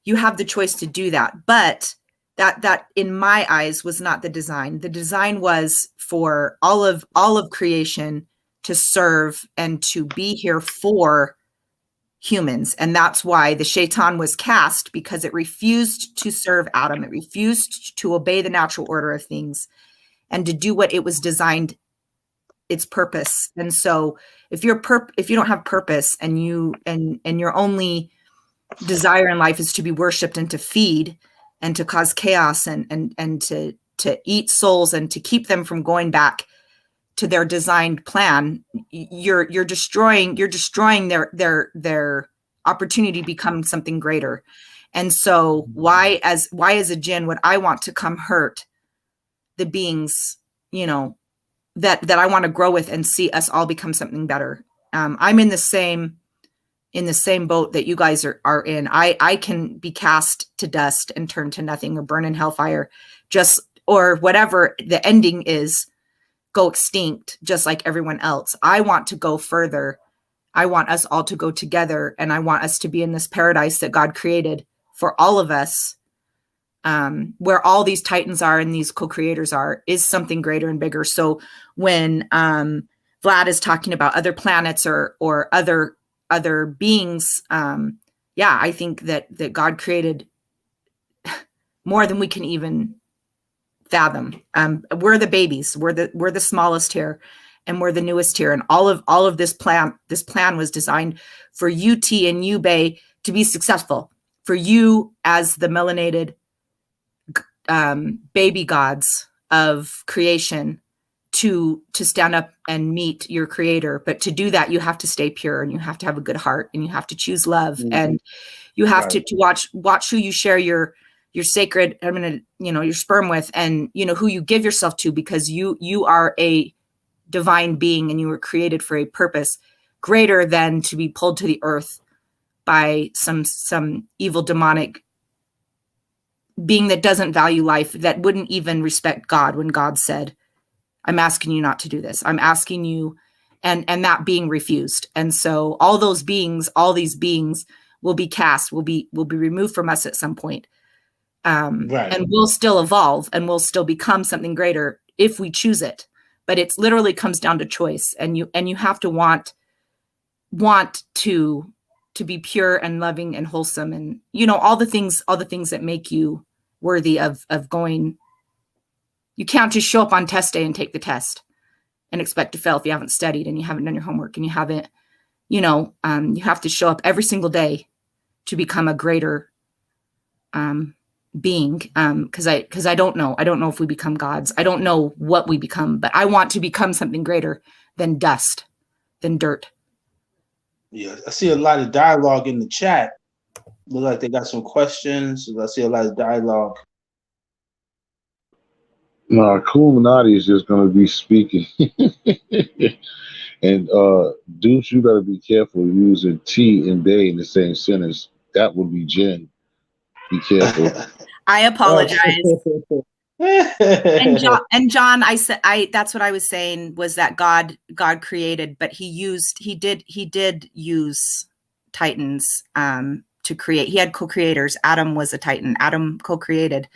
[SPEAKER 2] You have the choice to do that, but that in my eyes was not the design. The design was for all of creation to serve and to be here for humans. And that's why the Shaytan was cast, because it refused to serve Adam. It refused to obey the natural order of things and to do what it was designed it's purpose. And so if you don't have purpose and your only desire in life is to be worshipped and to feed and to cause chaos and to eat souls and to keep them from going back to their designed plan, you're destroying their opportunity to become something greater. And so why as a jinn would I want to come hurt the beings, you know, that I want to grow with and see us all become something better? I'm in the same boat that you guys are in. I can be cast to dust and turn to nothing or burn in hellfire, or whatever the ending is, go extinct just like everyone else. I want to go further. I want us all to go together, and I want us to be in this paradise that God created for all of us, where all these titans are and these co-creators is something greater and bigger. So when Vlad is talking about other planets or other beings, I think that God created more than we can even fathom. We're the babies. We're the smallest here, and we're the newest here. And all of this plan was designed for you, T, and you, Bay, to be successful. For you as the melanated baby gods of creation to stand up and meet your creator. But to do that, you have to stay pure, and you have to have a good heart, and you have to choose love, and you have to watch who you share your sacred, your sperm with, and who you give yourself to, because you are a divine being and you were created for a purpose greater than to be pulled to the earth by some evil demonic being that doesn't value life, that wouldn't even respect God when God said, I'm asking you not to do this. I'm asking you, and that being refused. And so all these beings will be cast, will be removed from us at some point. And we'll still evolve and we'll still become something greater if we choose it. But it's literally comes down to choice, and you have to want to be pure and loving and wholesome, and all the things that make you worthy of going. You can't just show up on test day and take the test and expect to fail if you haven't studied and you haven't done your homework and you haven't, you have to show up every single day to become a greater being. Because I don't know if we become gods. I don't know what we become, but I want to become something greater than dust, than dirt.
[SPEAKER 4] Yeah, I see a lot of dialogue in the chat. Look like they got some questions. I see a lot of dialogue.
[SPEAKER 1] No, Illuminati is just going to be speaking. And Deuce, you better be careful using T and Bay in the same sentence. That would be Jinn. Be careful.
[SPEAKER 2] I apologize. and John, that's what I was saying, was that God created, but he did use titans to create. He had co-creators. Adam was a titan. Adam co-created.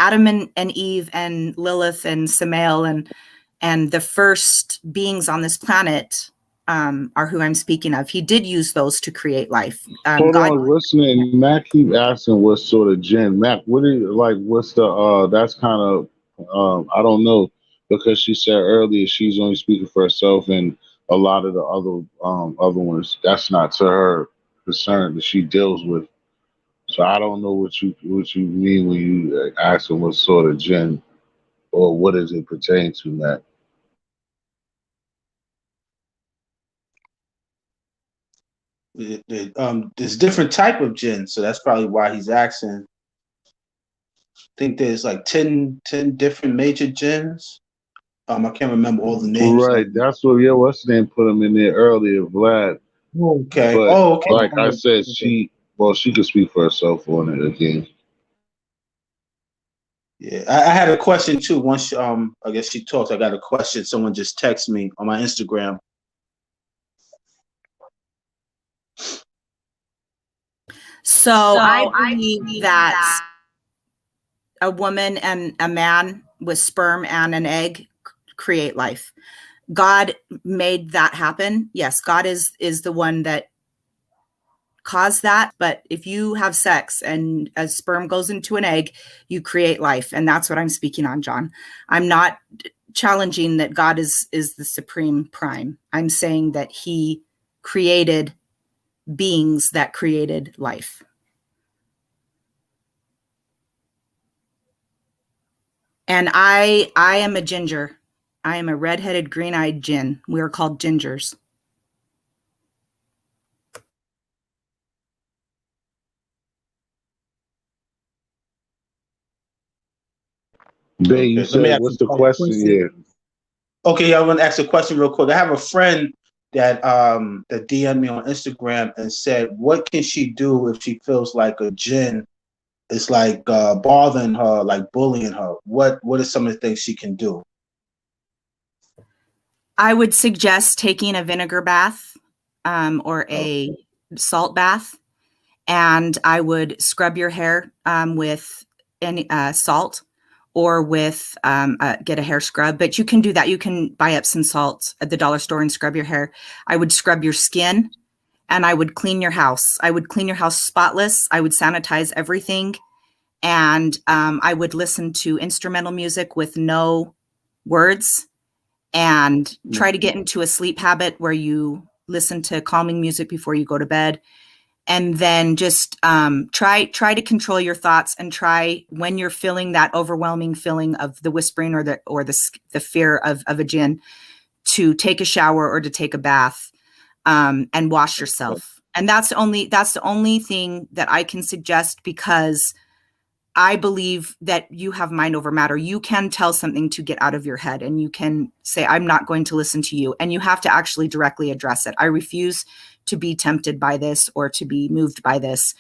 [SPEAKER 2] Adam and Eve and Lilith and Samael and the first beings on this planet are who I'm speaking of. He did use those to create life.
[SPEAKER 1] Hold on, listening. Mac keep asking what sort of Jinn. Mac, what is what's the that's kind of I don't know, because she said earlier she's only speaking for herself, and a lot of the other ones, that's not to her concern that she deals with. So I don't know what you mean when you ask them what sort of Jinn, or what does it pertain to, Matt?
[SPEAKER 4] There's different type of jinn, so that's probably why he's asking. I think there's like 10 different major jinns. I can't remember all the names.
[SPEAKER 1] Right, that's what what's the name put them in there earlier, Vlad.
[SPEAKER 4] Okay.
[SPEAKER 1] But
[SPEAKER 4] okay.
[SPEAKER 1] Like I said, she could speak for herself on it again.
[SPEAKER 4] Yeah, I had a question too. Once I guess she talked, I got a question. Someone just texted me on my Instagram.
[SPEAKER 2] So I believe that a woman and a man with sperm and an egg create life. God made that happen. Yes, God is the one that caused that. But if you have sex and a sperm goes into an egg, you create life. And that's what I'm speaking on, John. I'm not challenging that God is the supreme prime. I'm saying that he created beings that created life. And I am a ginger. I am a red-headed, green-eyed jinn. We are called gingers.
[SPEAKER 1] Bay, you
[SPEAKER 4] Let me
[SPEAKER 1] said,
[SPEAKER 4] ask
[SPEAKER 1] what's
[SPEAKER 4] you
[SPEAKER 1] the
[SPEAKER 4] a
[SPEAKER 1] question here?
[SPEAKER 4] Okay, I want to ask a question real quick. I have a friend that that DM'd me on Instagram and said, what can she do if she feels like a jinn is like bothering her, like bullying her? What are some of the things she can do?
[SPEAKER 2] I would suggest taking a vinegar bath or a salt bath, and I would scrub your hair with any salt, or with get a hair scrub. But you can do that. You can buy up some salt at the dollar store and scrub your hair. I would scrub your skin, and I would clean your house. I would clean your house spotless. I would sanitize everything, and I would listen to instrumental music with no words, and try to get into a sleep habit where you listen to calming music before you go to bed. And then just try to control your thoughts, and try, when you're feeling that overwhelming feeling of the whispering or the fear of a jinn, to take a shower or to take a bath and wash yourself. And that's the only thing that I can suggest, because I believe that you have mind over matter. You can tell something to get out of your head, and you can say, I'm not going to listen to you. And you have to actually directly address it. I refuse to be tempted by this or to be moved by this,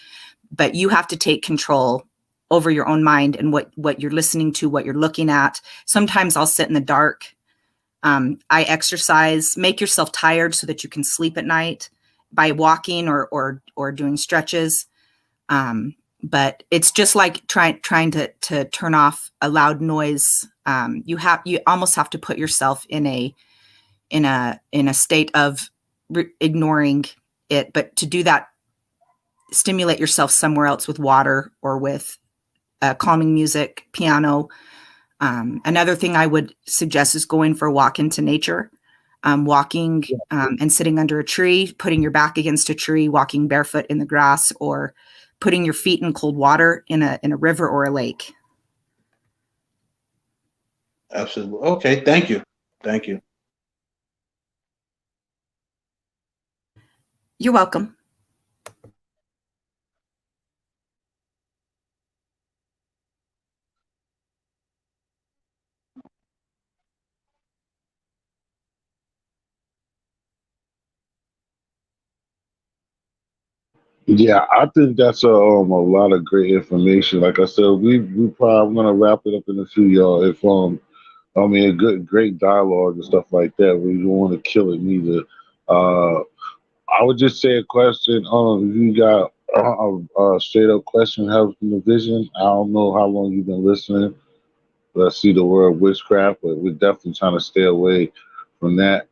[SPEAKER 2] but you have to take control over your own mind and what you're listening to, what you're looking at. Sometimes I'll sit in the dark. I exercise. Make yourself tired so that you can sleep at night by walking or doing stretches. But it's just like trying to turn off a loud noise. You almost have to put yourself in a state of ignoring it. But to do that, stimulate yourself somewhere else with water or with calming music, piano. Another thing I would suggest is going for a walk into nature. Walking and sitting under a tree, putting your back against a tree, walking barefoot in the grass, or putting your feet in cold water in a river or a lake.
[SPEAKER 4] Absolutely. Okay, thank you. Thank you.
[SPEAKER 2] You're welcome.
[SPEAKER 1] Yeah, I think that's a lot of great information. Like I said, we probably gonna wrap it up in a few, y'all. If I mean, a great dialogue and stuff like that. We don't want to kill it neither. Uh, I would just say a question. If you got a straight up question, helping the vision. I don't know how long you've been listening, but I see the word witchcraft, but we're definitely trying to stay away from that.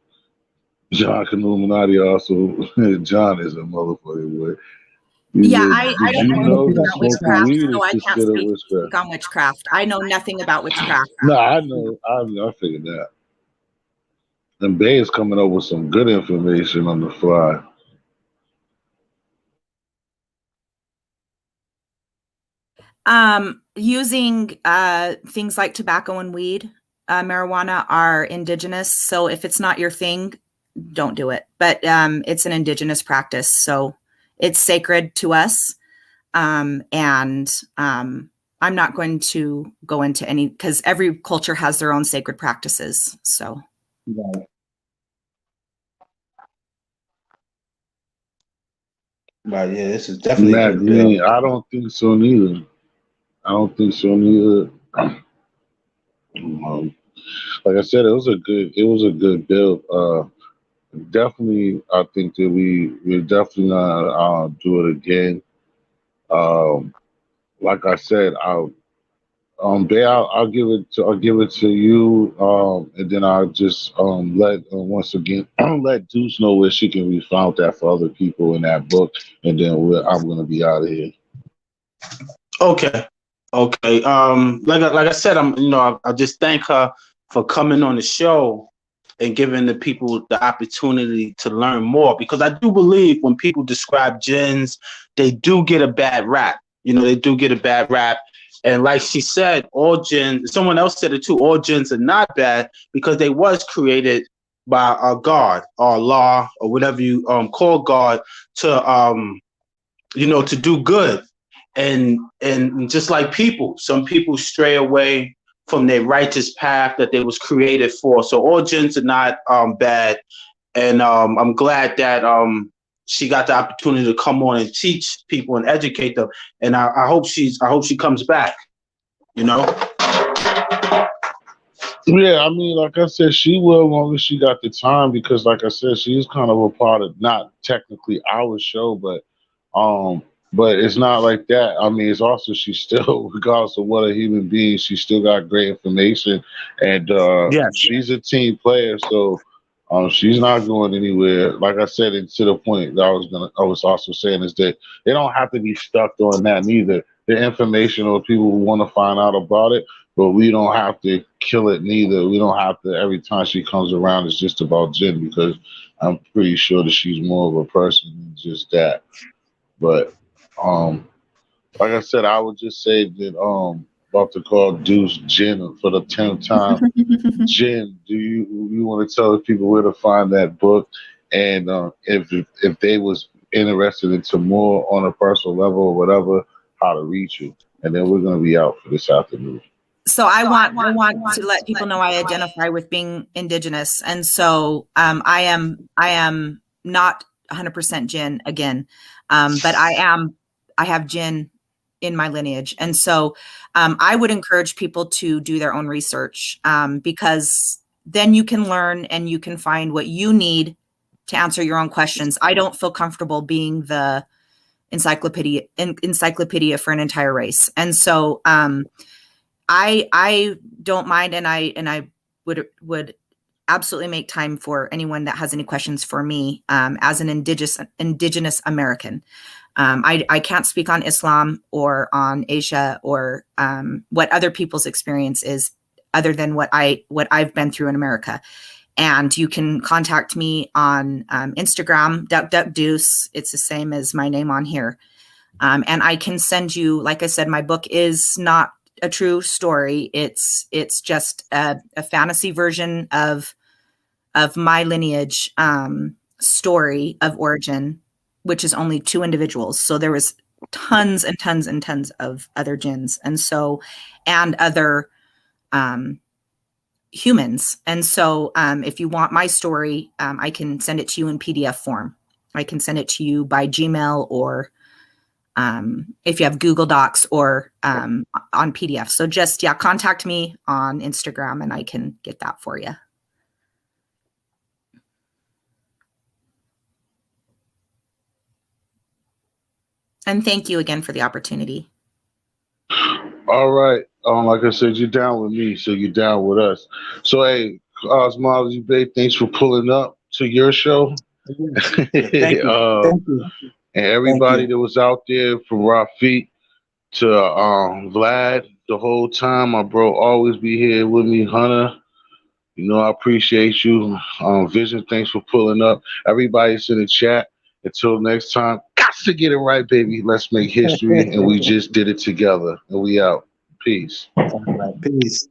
[SPEAKER 1] John Illuminati also. John is a motherfucker, boy.
[SPEAKER 2] Yeah, I
[SPEAKER 1] Did
[SPEAKER 2] don't
[SPEAKER 1] you
[SPEAKER 2] know
[SPEAKER 1] know
[SPEAKER 2] anything
[SPEAKER 1] that
[SPEAKER 2] about
[SPEAKER 1] smoking
[SPEAKER 2] witchcraft,
[SPEAKER 1] weed
[SPEAKER 2] so
[SPEAKER 1] is
[SPEAKER 2] I can't
[SPEAKER 1] considered
[SPEAKER 2] speak
[SPEAKER 1] witchcraft?
[SPEAKER 2] on witchcraft. I know nothing about witchcraft.
[SPEAKER 1] No, I know. I figured that. And Bay is coming up with some good information on the fly.
[SPEAKER 2] Using things like tobacco and weed, marijuana are indigenous. So if it's not your thing, don't do it. But it's an indigenous practice, so it's sacred to us. And I'm not going to go into any, because every culture has their own sacred practices. So.
[SPEAKER 4] Right. Right. Yeah, this is definitely a
[SPEAKER 1] Matt,
[SPEAKER 4] good bill.
[SPEAKER 1] I don't think so neither. I don't think so neither. Like I said, it was a good build. Definitely, I think that we're definitely gonna do it again. Um, like I said, Bay, I'll give it to you, and then I'll just let once again let Deuce know where she can be found that for other people in that book, and then I'm gonna be out of here.
[SPEAKER 4] Okay. Okay. Like I said, I just thank her for coming on the show and giving the people the opportunity to learn more. Because I do believe when people describe jinns, they do get a bad rap. You know, they do get a bad rap. And like she said, all jinns, someone else said it too, all jinns are not bad because they was created by a God or Allah or whatever you call God to you know, to do good. And just like people, some people stray away from their righteous path that they was created for. So all jinns are not bad. And I'm glad that she got the opportunity to come on and teach people and educate them. And I hope she comes back, you know?
[SPEAKER 1] Yeah, I mean, like I said, she will as long as she got the time because, like I said, she is kind of a part of not technically our show, but it's not like that. I mean, it's also she's still, regardless of what a human being, she still got great information, and
[SPEAKER 4] Yes.
[SPEAKER 1] she's a team player, so she's not going anywhere. Like I said, and to the point that I was also saying is that they don't have to be stuck on that neither. The information or people who want to find out about it. But we don't have to kill it neither. We don't have to, every time she comes around, it's just about Jinn because I'm pretty sure that she's more of a person than just that. But like I said, I would just say that about to call Deuce Jinn for the 10th time. Jinn, do you want to tell the people where to find that book and if they was interested into more on a personal level or whatever, how to reach you? And then we're gonna be out for this afternoon.
[SPEAKER 2] So I want to let people know I identify with being indigenous, and so I am not 100% Jinn again, but I have Jinn in my lineage, and so I would encourage people to do their own research because then you can learn and you can find what you need to answer your own questions. I don't feel comfortable being the encyclopedia for an entire race, and so I don't mind, and I would absolutely make time for anyone that has any questions for me as an indigenous American. I can't speak on Islam or on Asia or what other people's experience is other than what I've been through in America. And you can contact me on Instagram, DUCDUCCDUCE. It's the same as my name on here. And I can send you, like I said, my book is not a true story. It's just a fantasy version of my lineage story of origin, which is only 2 individuals. So there was tons and tons and tons of other jinns, and other humans. And so if you want my story, I can send it to you in PDF form. I can send it to you by Gmail or if you have Google Docs or on PDF. So just, contact me on Instagram and I can get that for you. And thank you again for the opportunity.
[SPEAKER 1] All right. Like I said, you're down with me, so you're down with us. So, hey, Cosmology Bay, thanks for pulling up to your show.
[SPEAKER 4] Thank you. Thank you.
[SPEAKER 1] And everybody that was out there, from Rafiq to Vlad, the whole time, my bro always be here with me, Hunter. You know, I appreciate you. Vision, thanks for pulling up. Everybody's in the chat. Until next time, got to get it right, baby. Let's make history, and we just did it together. And we out. Peace.
[SPEAKER 4] All right, peace.